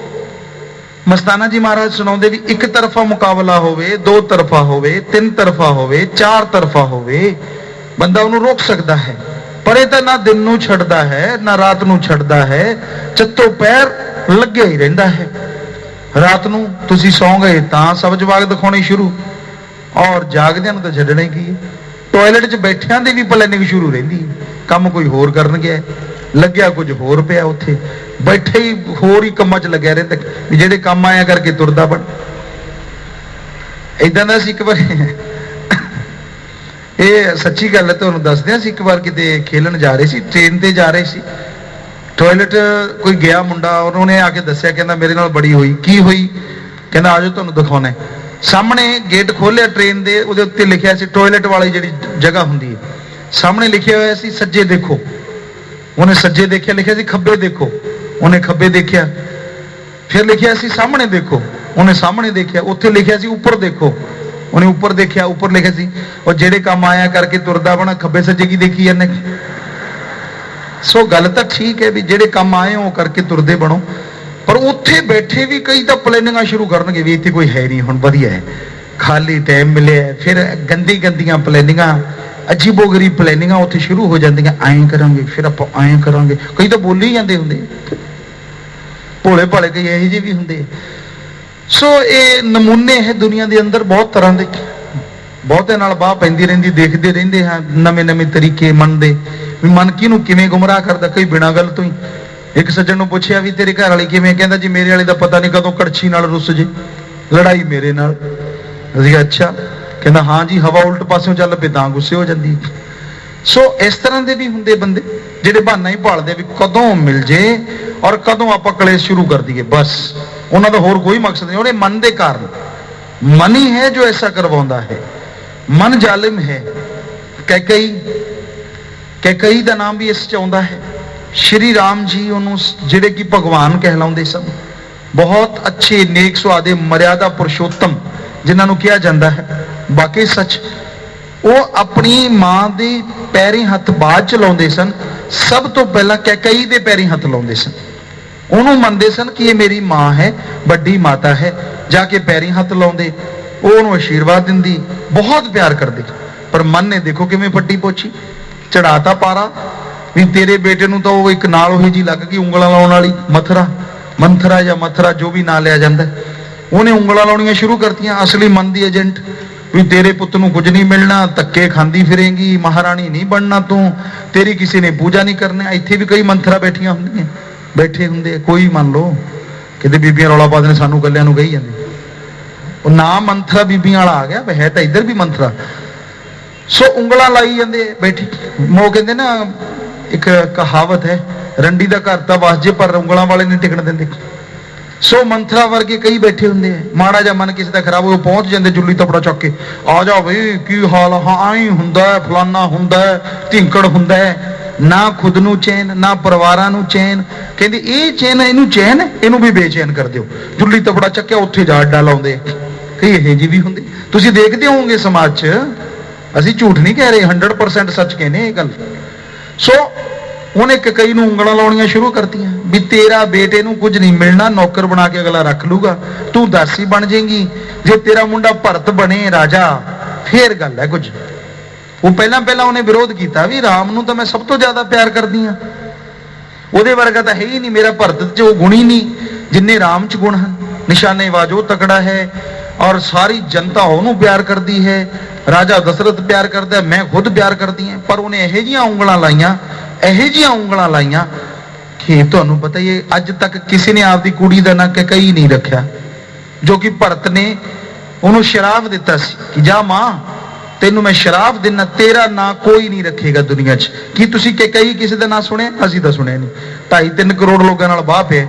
ਮਸਤਾਨਾ ਜੀ ਮਹਾਰਾਜ ਸੁਣਾਉਂਦੇ ਵੀ ਇੱਕ ਤਰਫਾ ਮੁਕਾਬਲਾ ਹੋਵੇ, 2 ਤਰਫਾ ਹੋਵੇ, 3 ਤਰਫਾ ਹੋਵੇ, 4 ਤਰਫਾ ਹੋਵੇ, ਬੰਦਾ ਉਹਨੂੰ ਰੋਕ ਸਕਦਾ ਹੈ। ਪਰ ਇਹ ਤਾਂ ਨਾ ਦਿਨ ਨੂੰ ਛੱਡਦਾ ਹੈ, ਨਾ ਰਾਤ ਨੂੰ ਛੱਡਦਾ ਹੈ, ਚੱਤੋ ਪੈਰ ਲੱਗਿਆ ਹੀ ਰਹਿੰਦਾ ਹੈ। ਰਾਤ ਨੂੰ ਤੁਸੀਂ ਸੌਂ ਗਏ ਤਾਂ ਸਬਜ਼ ਬਾਗ ਦਿਖਾਉਣੇ ਸ਼ੁਰੂ, ਔਰ ਜਾਗਦਿਆਂ ਨੂੰ ਤਾਂ ਛੱਡਣੇ ਕੀ ਹੈ। ਟਾਇਲਟ 'ਚ ਬੈਠਿਆਂ ਦੀ ਵੀ ਪਲੈਨਿੰਗ ਸ਼ੁਰੂ ਰਹਿੰਦੀ ਹੈ, ਕੰਮ ਕੋਈ ਹੋਰ ਕਰਨ ਗਿਆ, ਲੱਗਿਆ ਕੁਝ ਹੋਰ ਪਿਆ, ਉੱਥੇ ਬੈਠੇ ਹੀ ਹੋਰ ਹੀ ਕੰਮਾਂ 'ਚ ਲੱਗਿਆ ਰਹਿੰਦਾ ਵੀ ਜਿਹੜੇ ਕੰਮ ਆਇਆ ਕਰਕੇ ਤੁਰਦਾ ਬਣ। ਏਦਾਂ ਦਾ ਸੀ ਇੱਕ ਵਾਰ, ਇਹ ਸੱਚੀ ਗੱਲ ਹੈ ਤੁਹਾਨੂੰ ਦੱਸਦੇ ਹਾਂ। ਅਸੀਂ ਇੱਕ ਵਾਰ ਕਿਤੇ ਖੇਲਣ ਜਾ ਰਹੇ ਸੀ, ਟ੍ਰੇਨ ਤੇ ਜਾ ਰਹੇ ਸੀ, ਟਾਇਲਟ ਕੋਈ ਗਿਆ ਮੁੰਡਾ, ਉਹਨੇ ਆ ਕੇ ਦੱਸਿਆ, ਕਹਿੰਦਾ ਮੇਰੇ ਨਾਲ ਬੜੀ ਹੋਈ। ਕੀ ਹੋਈ? ਕਹਿੰਦਾ ਆਜੋ ਤੁਹਾਨੂੰ ਦਿਖਾਉਣਾ। ਸਾਹਮਣੇ ਗੇਟ ਖੋਲਿਆ ਟ੍ਰੇਨ ਦੇ, ਉਹਦੇ ਉੱਤੇ ਲਿਖਿਆ ਸੀ ਟਾਇਲਟ ਵਾਲੀ ਜਿਹੜੀ ਜਗ੍ਹਾ ਹੁੰਦੀ ਹੈ, ਸਾਹਮਣੇ ਲਿਖਿਆ ਹੋਇਆ ਸੀ ਸੱਜੇ ਦੇਖੋ। ਉਹਨੇ ਸੱਜੇ ਦੇਖਿਆ, ਲਿਖਿਆ ਸੀ ਖੱਬੇ ਦੇਖੋ। ਉਹਨੇ ਖੱਬੇ ਦੇਖਿਆ। ਫਿਰ ਲਿਖਿਆ ਸੀ ਸਾਹਮਣੇ ਦੇਖੋ। ਉਹਨੇ ਸਾਹਮਣੇ ਦੇਖਿਆ। ਉੱਥੇ ਲਿਖਿਆ ਸੀ ਉੱਪਰ ਦੇਖੋ। ਉਹਨੇ ਉੱਪਰ ਦੇਖਿਆ, ਉੱਪਰ ਲਿਖਿਆ ਸੀ ਉਹ ਜਿਹੜੇ ਕੰਮ ਆਇਆ ਕਰਕੇ ਤੁਰਦਾ ਬਣਾ, ਖੱਬੇ ਸੱਜੇ ਕੀ ਦੇਖੀ ਜਾਂਦੇ। ਸੋ ਗੱਲ ਤਾਂ ਠੀਕ ਹੈ ਵੀ ਜਿਹੜੇ ਕੰਮ ਆਏ ਉਹ ਕਰਕੇ ਤੁਰਦੇ ਬਣੋ, ਪਰ ਉੱਥੇ ਬੈਠੇ ਵੀ ਕਈ ਤਾਂ ਪਲੈਨਿੰਗਾਂ ਸ਼ੁਰੂ ਕਰਨਗੇ ਵੀ ਇੱਥੇ ਕੋਈ ਹੈ ਨਹੀਂ, ਹੁਣ ਵਧੀਆ ਹੈ, ਖਾਲੀ ਟਾਈਮ ਮਿਲਿਆ। ਫਿਰ ਗੰਦੀ ਗੰਦੀਆਂ ਪਲੈਨਿੰਗਾਂ, ਅਜੀਬੋ ਗਰੀਬ ਪਲੈਨਿੰਗਾਂ ਉੱਥੇ ਸ਼ੁਰੂ ਹੋ ਜਾਂਦੀਆਂ। ਐਂ ਕਰਾਂਗੇ, ਫਿਰ ਆਪਾਂ ਐਂ ਕਰਾਂਗੇ। ਕਈ ਤਾਂ ਬੋਲੀ ਜਾਂਦੇ ਹੁੰਦੇ, ਭੋਲੇ ਭਾਲੇ ਕਈ ਇਹੋ ਜਿਹੇ ਵੀ ਹੁੰਦੇ। ਸੋ ਇਹ ਨਮੂਨੇ ਹੈ ਦੁਨੀਆ ਦੇ ਅੰਦਰ ਬਹੁਤ ਤਰ੍ਹਾਂ ਦੇ। ਬਹੁਤੇ ਨਾਲ ਬਾਹ ਪੈਂਦੀ ਰਹਿੰਦੀ, ਦੇਖਦੇ ਰਹਿੰਦੇ ਹਾਂ ਨਵੇਂ ਨਵੇਂ ਤਰੀਕੇ ਮਨ ਦੇ, ਵੀ ਮਨ ਕਿਹਨੂੰ ਕਿਵੇਂ ਗੁੰਮਰਾਹ ਕਰਦਾ, ਕਈ ਬਿਨਾਂ ਗੱਲ ਤੋਂ ਹੀ। ਇੱਕ ਸੱਜਣ ਨੂੰ ਪੁੱਛਿਆ ਵੀ ਤੇਰੇ ਘਰ ਵਾਲੀ ਕਿਵੇਂ? ਕਹਿੰਦਾ ਜੀ ਮੇਰੇ ਵਾਲੇ ਦਾ ਪਤਾ ਨਹੀਂ ਕਦੋਂ ਕੜਛੀ ਨਾਲ ਰੁੱਸ ਜੇ, ਲੜਾਈ ਮੇਰੇ ਨਾਲ। ਅਸੀਂ ਅੱਛਾ। ਕਹਿੰਦਾ ਹਾਂ ਜੀ, ਹਵਾ ਉਲਟ ਪਾਸਿਓਂ ਚੱਲ ਪਏ ਤਾਂ ਗੁੱਸੇ ਹੋ ਜਾਂਦੀ। ਸੋ ਇਸ ਤਰ੍ਹਾਂ ਦੇ ਵੀ ਹੁੰਦੇ ਬੰਦੇ ਜਿਹੜੇ ਬਹਾਨਾ ਹੀ ਭਾਲਦੇ ਵੀ ਕਦੋਂ ਮਿਲ ਜੇ ਔਰ ਕਦੋਂ ਆਪਾਂ ਕਲੇਸ਼ ਸ਼ੁਰੂ ਕਰ ਦਈਏ, ਬਸ ਉਹਨਾਂ ਦਾ ਹੋਰ ਕੋਈ ਮਕਸਦ ਨਹੀਂ। ਉਹਨੇ ਮਨ ਦੇ ਕਾਰਨ, ਮਨ ਹੀ ਹੈ ਜੋ ਐਸਾ ਕਰਵਾਉਂਦਾ ਹੈ। ਮਨ ਜ਼ਾਲਿਮ ਹੈ। ਕੈਕਈ ਦਾ ਨਾਮ ਵੀ ਇਸ ਚ ਆਉਂਦਾ ਹੈ। ਸ਼੍ਰੀ ਰਾਮ ਜੀ ਉਹਨੂੰ ਜਿਹੜੇ ਕਿ ਭਗਵਾਨ ਕਹਿਲਾਉਂਦੇ ਸਨ, ਬਹੁਤ ਅੱਛੇ ਨੇਕ ਸੁਆਦੇ ਮਰਿਆਦਾ ਪੁਰਸ਼ੋਤਮ ਜਿਨ੍ਹਾਂ ਨੂੰ ਕਿਹਾ ਜਾਂਦਾ ਹੈ, ਬਾਕੀ ਸੱਚ। ਉਹ ਆਪਣੀ ਮਾਂ ਦੇ ਪੈਰੀ ਹੱਥ ਬਾਅਦ ਚ ਲਾਉਂਦੇ ਸਨ, ਸਭ ਤੋਂ ਪਹਿਲਾਂ ਕੈਕਈ ਦੇ ਪੈਰੀ ਹੱਥ ਲਾਉਂਦੇ ਸਨ। ਉਹਨੂੰ ਮੰਨਦੇ ਸਨ ਕਿ ਇਹ ਮੇਰੀ ਮਾਂ ਹੈ, ਵੱਡੀ ਮਾਤਾ ਹੈ। ਜਾ ਕੇ ਪੈਰੀ ਹੱਥ ਲਾਉਂਦੇ, ਉਹ ਉਹਨੂੰ ਆਸ਼ੀਰਵਾਦ ਦਿੰਦੀ, ਬਹੁਤ ਪਿਆਰ ਕਰਦੇ। ਪਰ ਮਨ ਨੇ ਦੇਖੋ ਕਿਵੇਂ ਫੱਟੀ ਪੋਛੀ, ਚੜਾਤਾ ਪਾਰਾ ਵੀ ਤੇਰੇ ਬੇਟੇ ਨੂੰ ਤਾਂ ਉਹ ਇੱਕ ਨਾਲ ਉਹੀ ਜੀ ਲੱਗ ਗਈ ਉਂਗਲਾਂ ਲਾਉਣ ਵਾਲੀ, ਮੰਥਰਾ ਜਾਂ ਮਥਰਾ ਜੋ ਵੀ ਨਾਂ ਲਿਆ ਜਾਂਦਾ। ਉਹਨੇ ਉਂਗਲਾਂ ਲਾਉਣੀਆਂ ਸ਼ੁਰੂ ਕਰਤੀਆਂ, ਅਸਲੀ ਮਨ ਦੀ ਏਜੰਟ, ਵੀ ਤੇਰੇ ਪੁੱਤ ਨੂੰ ਕੁਝ ਨਹੀਂ ਮਿਲਣਾ, ਧੱਕੇ ਖਾਂਦੀ ਫਿਰੇਂਗੀ, ਮਹਾਰਾਣੀ ਨਹੀਂ ਬਣਨਾ ਤੂੰ, ਤੇਰੀ ਕਿਸੇ ਨੇ ਪੂਜਾ ਨਹੀਂ ਕਰਨੀ। ਇੱਥੇ ਵੀ ਕਈ ਮੰਥਰਾ ਬੈਠੀਆਂ ਹੁੰਦੀਆਂ, ਬੈਠੇ ਹੁੰਦੇ, ਕੋਈ ਮੰਨ ਲਓ ਕਿਤੇ ਬੀਬੀਆਂ ਰੌਲਾ ਪਾ ਦੇਣ ਸਾਨੂੰ ਕੱਲਿਆਂ ਨੂੰ ਕਹੀ ਜਾਂਦੇ, ਉਹ ਨਾ ਮੰਥਰਾ ਬੀਬੀਆਂ ਵਾਲਾ ਆ ਗਿਆ, ਹੈ ਤਾਂ ਇੱਧਰ ਵੀ ਮੰਥਰਾ। ਸੋ ਉਂਗਲਾਂ ਲਾਈ ਜਾਂਦੇ ਬੈਠੀ। ਮੋ ਕਹਿੰਦੇ ਨਾ ਇੱਕ ਕਹਾਵਤ ਹੈ, ਰੰਡੀ ਦਾ ਘਰ ਤਾਂ ਵਸ ਜੇ ਪਰ ਉਂਗਲਾਂ ਵਾਲੇ ਨਹੀਂ ਟਿਕਣ ਦਿੰਦੇ। ਸੋ ਮੰਥਰਾ ਵਰਗੇ ਕਈ ਬੈਠੇ ਹੁੰਦੇ ਆ, ਮਾੜਾ ਜਿਹਾ ਮਨ ਕਿਸੇ ਦਾ ਖਰਾਬ ਹੋ ਪਹੁੰਚ ਜਾਂਦੇ ਜੁੱਲੀ ਤਪੜਾ ਚੱਕ ਕੇ, ਆ ਜਾ ਬਈ ਕੀ ਹਾਲ, ਹਾਂ ਆਈ ਹੁੰਦਾ, ਫਲਾਨਾ ਹੁੰਦਾ, ਢਿੰਕੜ ਹੁੰਦਾ, ਨਾ ਖੁਦ ਨੂੰ ਚੈਨ ਨਾ ਪਰਿਵਾਰਾਂ ਨੂੰ ਚੈਨ। ਕਹਿੰਦੇ ਇਹ ਚੈਨ, ਇਹਨੂੰ ਚੈਨ, ਇਹਨੂੰ ਵੀ ਬੇਚੈਨ ਕਰ ਦਿਓ। ਜੁੱਲੀ ਤਪੜਾ ਚੱਕਿਆ, ਉੱਥੇ ਜਾ ਅੱਡਾ ਲਾਉਂਦੇ। ਕਈ ਇਹੋ ਜਿਹੇ ਵੀ ਹੁੰਦੇ, ਤੁਸੀਂ ਦੇਖਦੇ ਹੋਵੋਗੇ ਸਮਾਜ 'ਚ। ਅਸੀਂ ਝੂਠ ਨਹੀਂ ਕਹਿ ਰਹੇ, 100% ਸੱਚ ਕਹਿੰਦੇ ਇਹ ਗੱਲ। ਸੋ ਉਹਨੇ ਕਈ ਨੂੰ ਉਂਗਲਾਂ ਲਾਉਣੀਆਂ ਸ਼ੁਰੂ ਕਰਤੀਆਂ ਵੀ ਤੇਰਾ ਬੇਟੇ ਨੂੰ ਕੁਝ ਨਹੀਂ ਮਿਲਣਾ, ਨੌਕਰ ਬਣਾ ਕੇ ਅਗਲਾ ਰੱਖ ਲੂਗਾ, ਤੂੰ ਦਾਸੀ ਬਣ ਜਾਏਗੀ। ਜੇ ਤੇਰਾ ਮੁੰਡਾ ਭਰਤ ਬਣੇ ਰਾਜਾ ਫੇਰ ਗੱਲ ਹੈ ਕੁਝ। ਉਹ ਪਹਿਲਾਂ ਉਹਨੇ ਵਿਰੋਧ ਕੀਤਾ ਵੀ ਰਾਮ ਨੂੰ ਤਾਂ ਮੈਂ ਸਭ ਤੋਂ ਜ਼ਿਆਦਾ ਪਿਆਰ ਕਰਦੀ ਹਾਂ, ਉਹਦੇ ਵਰਗਾ ਤਾਂ ਹੈ ਹੀ ਨਹੀਂ, ਮੇਰਾ ਭਰਤ 'ਚ ਉਹ ਗੁਣ ਹੀ ਨਹੀਂ ਜਿੰਨੇ ਰਾਮ 'ਚ ਗੁਣ ਹਨ। ਨਿਸ਼ਾਨੇਬਾਜ਼ ਉਹ ਤਕੜਾ ਹੈ ਔਰ ਸਾਰੀ ਜਨਤਾ ਉਹਨੂੰ ਪਿਆਰ ਕਰਦੀ ਹੈ, राजा दशरथ प्यार करता, मैं खुद प्यार करती हाँ, पर उन्हें ਇਹੋ ਜਿਹੀਆਂ ਉਂਗਲਾਂ ਲਾਈਆਂ कि ਤੁਹਾਨੂੰ पता ही है अज तक किसी ने आपकी कुड़ी का ना कई नहीं रखा, जो कि भरत ने उन्होंने शराब दिता सी कि जा मां तेनू मैं शराब देना, तेरा ना कोई नहीं रखेगा दुनिया च। कि तुसी कई किसी का ना सुने? असीं तां सुनिया नहीं। 2.5-3 करोड़ लोगों नाल बाह पे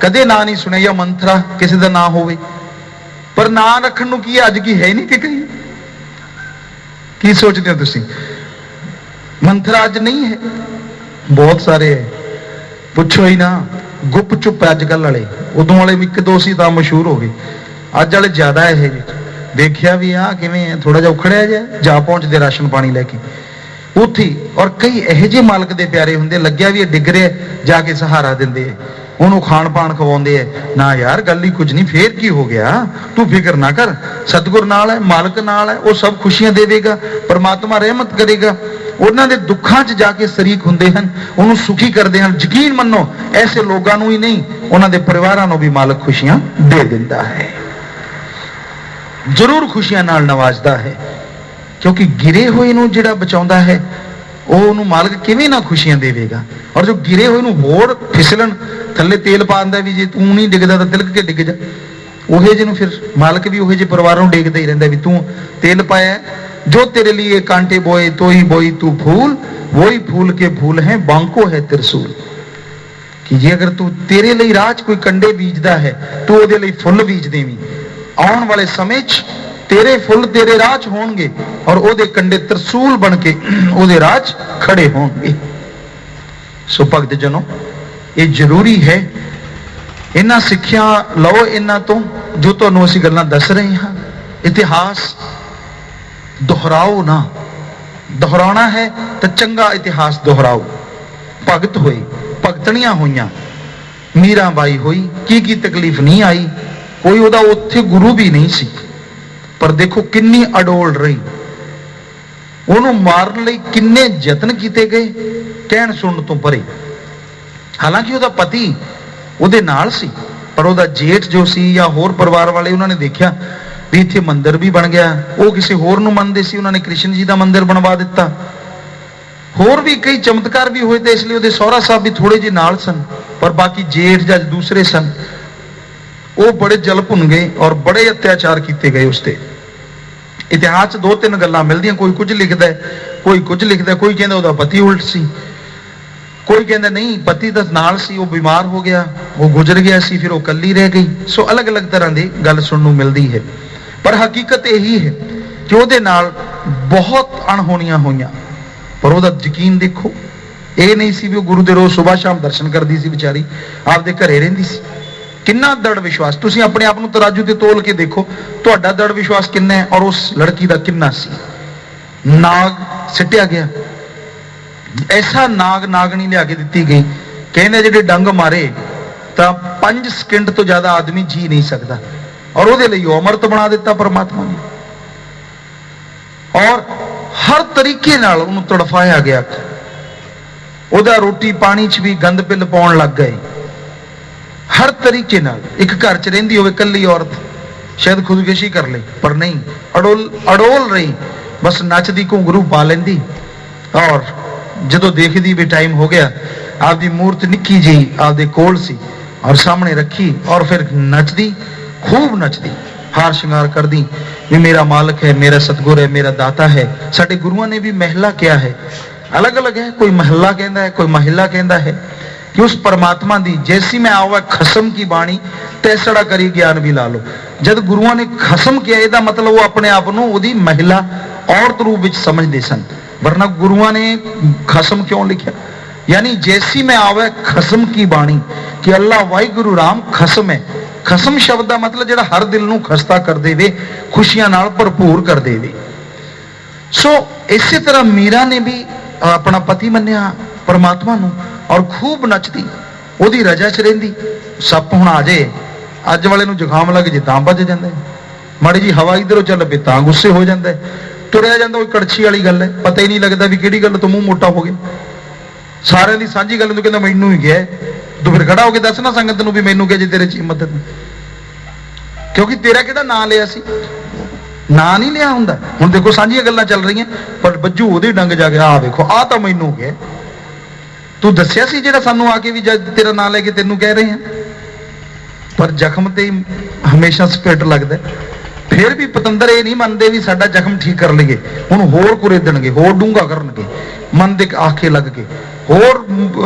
कदे ना नहीं सुने, या मंत्रा किसी का ना होवे, पर ना रखण नूं की अज की है नहीं कि कई की सोचते हो तुसी? मंत्रा अज नहीं है, बहुत सारे है, पुछो ही ना। गुप चुप अजकल वाले, उदों वाले 1-2 सी तां मशहूर हो गए, अज वाले ज्यादा है जी। देखिया भी आ किवें थोड़ा जिहा उखड़िया जा पहुंचते राशन पानी लैके उत्थे, और कई ਇਹੋ ਜਿਹੇ मालक दे प्यारे हुंदे, लग्या भी डिग रहा जाके सहारा दिंदे, ਉਹਨੂੰ खाण पान खवाउंदे है ना। यार गल ही कुछ नहीं, फेर की हो गया, तू फिक्र ना कर, सतगुर नाल है, मालक नाल है, वो सब खुशियां देवेगा, परमात्मा रहमत करेगा। ਉਹਨਾਂ ਦੇ ਦੁੱਖਾਂ 'ਚ ਜਾ ਕੇ ਸ਼ਰੀਕ ਹੁੰਦੇ ਹਨ, ਉਹਨੂੰ ਸੁਖੀ ਕਰਦੇ ਹਨ। ਯਕੀਨ ਮੰਨੋ ਐਸੇ ਲੋਕਾਂ ਨੂੰ ਹੀ ਨਹੀਂ, ਉਹਨਾਂ ਦੇ ਪਰਿਵਾਰਾਂ ਨੂੰ ਵੀ ਮਾਲਕ ਖੁਸ਼ੀਆਂ ਦੇ ਦਿੰਦਾ ਹੈ, ਜ਼ਰੂਰ ਖੁਸ਼ੀਆਂ ਨਾਲ ਨਵਾਜ਼ਦਾ ਹੈ। ਕਿਉਂਕਿ ਗਿਰੇ ਹੋਏ ਨੂੰ ਜਿਹੜਾ ਬਚਾਉਂਦਾ ਹੈ, ਉਹ ਉਹਨੂੰ ਮਾਲਕ ਕਿਵੇਂ ਨਾ ਖੁਸ਼ੀਆਂ ਦੇਵੇਗਾ। ਔਰ ਜੋ ਗਿਰੇ ਹੋਏ ਨੂੰ ਹੋਰ ਫਿਸਲਣ ਥੱਲੇ ਤੇਲ ਪਾ ਦਿੰਦਾ ਵੀ ਜੇ ਤੂੰ ਨਹੀਂ ਡਿੱਗਦਾ ਤਾਂ ਤਿਲਕ ਕੇ ਡਿੱਗ ਜਾ, ਉਹੇ ਜਿਹਨੂੰ ਫਿਰ ਮਾਲਕ ਵੀ ਉਹੇ ਜਿਹੇ ਪਰਿਵਾਰਾਂ ਨੂੰ ਡੇਗਦਾ ਹੀ ਰਹਿੰਦਾ ਵੀ ਤੂੰ ਤੇਲ ਪਾਇਆ, जो तेरे लिए कांटे बोए तो ही बोई तू फूल, वही फूल के फूल हैं बांको है त्रिशूल। कि जे अगर तू तेरे लिए राज कोई कंडे बीजदा है, तू ਉਹਦੇ ਲਈ फुल बीज देवी, आने वाले समय च तेरे फुल तेरे राज होणगे, और ਉਹਦੇ कंडे त्रिशूल बन के ਉਹਦੇ राज खड़े होणगे। सो भगत जनो, ये जरूरी है, इन्हां सिੱਖਿਆ ਲਓ ਇਹਨਾਂ ਤੋਂ जो ਤੁਹਾਨੂੰ ਅਸੀਂ ਗੱਲਾਂ ਦੱਸ ਰਹੇ ਹਾਂ। इतिहास दोहराओ ना, दोहराना है तो चंगा इतिहास दोहराओ। भगत होए, भगतनियां होइयां, मीराबाई होई, की तकलीफ नहीं आई, कोई ओदा उत्थे गुरु भी नहीं सी, पर देखो किन्नी अडोल रही, ਉਹਨੂੰ ਮਾਰਨ ਲਈ ਕਿੰਨੇ ਯਤਨ ਕੀਤੇ ਗਏ, ਕਹਿਣ ਸੁਣਨ ਤੋਂ ਪਰੇ। ਹਾਲਾਂਕਿ ਉਹਦਾ ਪਤੀ ਉਹਦੇ ਨਾਲ ਸੀ, ਪਰ ਉਹਦਾ ਜੇਠ ਜੋ ਸੀ ਜਾਂ ਹੋਰ ਪਰਿਵਾਰ ਵਾਲੇ, ਉਹਨਾਂ ਨੇ ਦੇਖਿਆ ਵੀ ਇੱਥੇ ਮੰਦਿਰ ਵੀ ਬਣ ਗਿਆ, ਉਹ ਕਿਸੇ ਹੋਰ ਨੂੰ ਮੰਨਦੇ ਸੀ, ਉਹਨਾਂ ਨੇ ਕ੍ਰਿਸ਼ਨ ਜੀ ਦਾ ਮੰਦਿਰ ਬਣਵਾ ਦਿੱਤਾ। ਹੋਰ ਵੀ ਕਈ ਚਮਤਕਾਰ ਵੀ ਹੋਏ, ਤੇ ਇਸ ਲਈ ਉਹਦੇ ਸਹੁਰਾ ਸਾਹਿਬ ਵੀ ਥੋੜੇ ਜਿਹੇ ਨਾਲ ਸਨ, ਪਰ ਬਾਕੀ ਜੇਠ ਜਾਂ ਦੂਸਰੇ ਸਨ, ਉਹ ਬੜੇ ਜਲ ਭੁੰਨ ਗਏ ਔਰ ਬੜੇ ਅਤਿਆਚਾਰ ਕੀਤੇ ਗਏ ਉਸ ਤੇ। ਇਤਿਹਾਸ 'ਚ 2-3 ਗੱਲਾਂ ਮਿਲਦੀਆਂ, ਕੋਈ ਕੁਝ ਲਿਖਦਾ ਕੋਈ ਕੁਝ ਲਿਖਦਾ, ਕੋਈ ਕਹਿੰਦਾ ਉਹਦਾ ਪਤੀ ਉਲਟ ਸੀ, ਕੋਈ ਕਹਿੰਦਾ ਨਹੀਂ ਪਤੀ ਤਾਂ ਨਾਲ ਸੀ, ਉਹ ਬਿਮਾਰ ਹੋ ਗਿਆ, ਉਹ ਗੁਜ਼ਰ ਗਿਆ ਸੀ, ਫਿਰ ਉਹ ਇਕੱਲੀ ਰਹਿ ਗਈ। ਸੋ ਅਲੱਗ-ਅਲੱਗ ਤਰ੍ਹਾਂ ਦੀ ਗੱਲ ਸੁਣਨ ਨੂੰ ਮਿਲਦੀ ਹੈ, ਪਰ ਹਕੀਕਤ ਇਹੀ ਹੈ ਕਿ ਉਹਦੇ ਨਾਲ ਬਹੁਤ ਅਣਹੋਣੀਆਂ ਹੋਈਆਂ, ਪਰ ਉਹਦਾ ਯਕੀਨ ਦੇਖੋ, ਇਹ ਨਹੀਂ ਸੀ ਵੀ ਉਹ ਗੁਰੂ ਦੇ ਰੋਜ਼ ਸੁਬਾਹ ਸ਼ਾਮ ਦਰਸ਼ਨ ਕਰਦੀ ਸੀ, ਵਿਚਾਰੀ ਆਪਦੇ ਘਰੇ ਰਹਿੰਦੀ ਸੀ। ਕਿੰਨਾ ਦ੍ਰਿੜ ਵਿਸ਼ਵਾਸ, ਤੁਸੀਂ ਆਪਣੇ ਆਪ ਨੂੰ ਤਰਾਜੂ ਤੇ ਤੋਲ ਕੇ ਦੇਖੋ, ਤੁਹਾਡਾ ਦ੍ਰਿੜ ਵਿਸ਼ਵਾਸ ਕਿੰਨਾ ਹੈ ਔਰ ਉਸ ਲੜਕੀ ਦਾ ਕਿੰਨਾ ਸੀ। ਨਾਗ ਸਿੱਟਿਆ ਗਿਆ, ਐਸਾ ਨਾਗ ਨਾਗਣੀ ਲਿਆ ਕੇ ਦਿੱਤੀ ਗਈ, ਕਹਿੰਦੇ ਜਿਹੜੇ ਡੰਗ ਮਾਰੇ ਤਾਂ 5 ਸਕਿੰਟ ਤੋਂ ਜ਼ਿਆਦਾ ਆਦਮੀ ਜੀ ਨਹੀਂ ਸਕਦਾ, ਔਰ ਉਹਦੇ ਲਈ ਅਮਰਤ ਬਣਾ ਦਿੱਤਾ ਪਰਮਾਤਮਾ ਨੇ, ਔਰ ਹਰ ਤਰੀਕੇ ਨਾਲ ਉਹਨੂੰ ਤੜਫਾਇਆ ਗਿਆ। ਉਹਦਾ ਰੋਟੀ ਪਾਣੀ 'ਚ ਵੀ ਗੰਦ ਪਿੱਲ ਪਾਉਣ ਲੱਗ ਗਏ, ਹਰ ਤਰੀਕੇ ਨਾਲ। ਇੱਕ ਘਰ 'ਚ ਰਹਿੰਦੀ ਹੋਵੇ ਇਕੱਲੀ ਔਰਤ, ਸ਼ਾਇਦ ਖੁਦਕੁਸ਼ੀ ਕਰ ਲਈ, ਪਰ ਨਹੀਂ, ਅਡੋਲ ਰਹੀ, ਬਸ ਨੱਚਦੀ ਘੁੰਗਰੂ ਪਾ ਲੈਂਦੀ, ਔਰ ਜਦੋਂ ਦੇਖਦੀ ਵੀ ਟਾਈਮ ਹੋ ਗਿਆ, ਆਪਦੀ ਮੂਰਤ ਨਿੱਕੀ ਜਿਹੀ ਆਪਦੇ ਕੋਲ ਸੀ ਔਰ ਸਾਹਮਣੇ ਰੱਖੀ, ਔਰ ਫਿਰ ਨੱਚਦੀ, खूब नचदी, हार श्रृंगार करदी भी मेरा मालिक है, मेरा सतगुर है, मेरा दाता है। साडे गुरुआं ने भी महला क्या है, अलग अलग है, कोई महला कहता है, कोई महिला कहता है, कि उस परमात्मा दी जैसी मैं आवा खसम की बाणी तैसड़ा करी ज्ञान भी ला लो। जब गुरुआं ने खसम किया, ਇਹਦਾ मतलब वो अपने आप ਨੂੰ ਉਹਦੀ महिला औरत रूप ਵਿੱਚ समझਦੇ ਸਨ, वरना गुरुआं ने खसम क्यों लिखा, यानी जैसी मैं आवा खसम की बाणी, कि अल्लाह वाहिगुरु राम खसम है। खसम शब्द का मतलब ਜਿਹੜਾ हर दिल ਨੂੰ ਖਸਤਾ ਕਰ ਦੇਵੇ, खुशियां ਨਾਲ ਭਰਪੂਰ ਕਰ ਦੇਵੇ। सो इसी तरह मीरा ने भी अपना पति मन्निया परमात्मा ਨੂੰ, और खूब नचदी, ਉਹਦੀ ਰਜਾ 'ਚ ਰਹਿੰਦੀ। ਸੱਪ ਹੁਣ ਆ ਜਾਏ, ਅੱਜ ਵਾਲੇ ਨੂੰ ਜ਼ੁਕਾਮ ਲੱਗ ਜੇ ਤਾਂ ਵੱਜ ਜਾਂਦਾ, ਮਾੜੀ ਜੀ ਹਵਾ ਇਧਰੋਂ ਚੱਲ ਪਏ ਤਾਂ ਗੁੱਸੇ ਹੋ ਜਾਂਦਾ, ਤੁਰਿਆ ਜਾਂਦਾ, ਉਹ ਕੜਛੀ ਵਾਲੀ ਗੱਲ ਹੈ, ਪਤਾ ਹੀ ਨਹੀਂ ਲੱਗਦਾ ਵੀ ਕਿਹੜੀ ਗੱਲ ਤੋਂ ਮੂੰਹ ਮੋਟਾ ਹੋ ਗਿਆ। ਸਾਰਿਆਂ ਦੀ ਸਾਂਝੀ ਗੱਲ ਨੂੰ ਕਹਿੰਦਾ ਮੈਨੂੰ ਹੀ ਗਿਆ, ਤੂੰ ਫਿਰ ਖੜਾ ਹੋ ਕੇ ਦੱਸ ਨਾ ਸੰਗਤ ਨੂੰ ਵੀ ਮੈਨੂੰ ਕਿਹਾ ਜੇ ਤੇਰੇ 'ਚ ਹਿੰਮਤ ਹੈ, ਕਿਉਂਕਿ ਤੇਰਾ ਕਿਹੜਾ ਨਾਂ ਲਿਆ ਸੀ। ਨਾਂ ਨਹੀਂ ਲਿਆ ਹੁੰਦਾ। ਹੁਣ ਦੇਖੋ ਸਾਂਝੀਆਂ ਗੱਲਾਂ ਚੱਲ ਰਹੀਆਂ, ਪਰ ਬੱਜੂ ਉਹਦੇ ਡੰਗ ਜਾ ਕੇ ਆਹ ਵੇਖੋ ਆਹ ਤਾਂ ਮੈਨੂੰ ਗਿਆ, ਤੂੰ ਦੱਸਿਆ ਸੀ ਜਿਹੜਾ ਸਾਨੂੰ ਆ ਕੇ ਵੀ ਜਦ ਤੇਰਾ ਨਾਂ ਲੈ ਕੇ ਤੈਨੂੰ ਕਹਿ ਰਹੇ ਆ। ਪਰ ਜ਼ਖਮ ਤੇ ਹਮੇਸ਼ਾ ਸਪਿਰਟ ਲੱਗਦਾ। ਫਿਰ ਵੀ ਪਤੰਦਰ ਇਹ ਨਹੀਂ ਮੰਨਦੇ ਵੀ ਸਾਡਾ ਜ਼ਖਮ ਠੀਕ ਕਰ ਲਈਏ, ਹੁਣ ਹੋਰ ਕੁਰੇਦਣਗੇ, ਹੋਰ ਡੂੰਘਾ ਕਰਨਗੇ, ਮਨ ਦੇ ਆਖੇ ਲੱਗ ਕੇ ਹੋਰ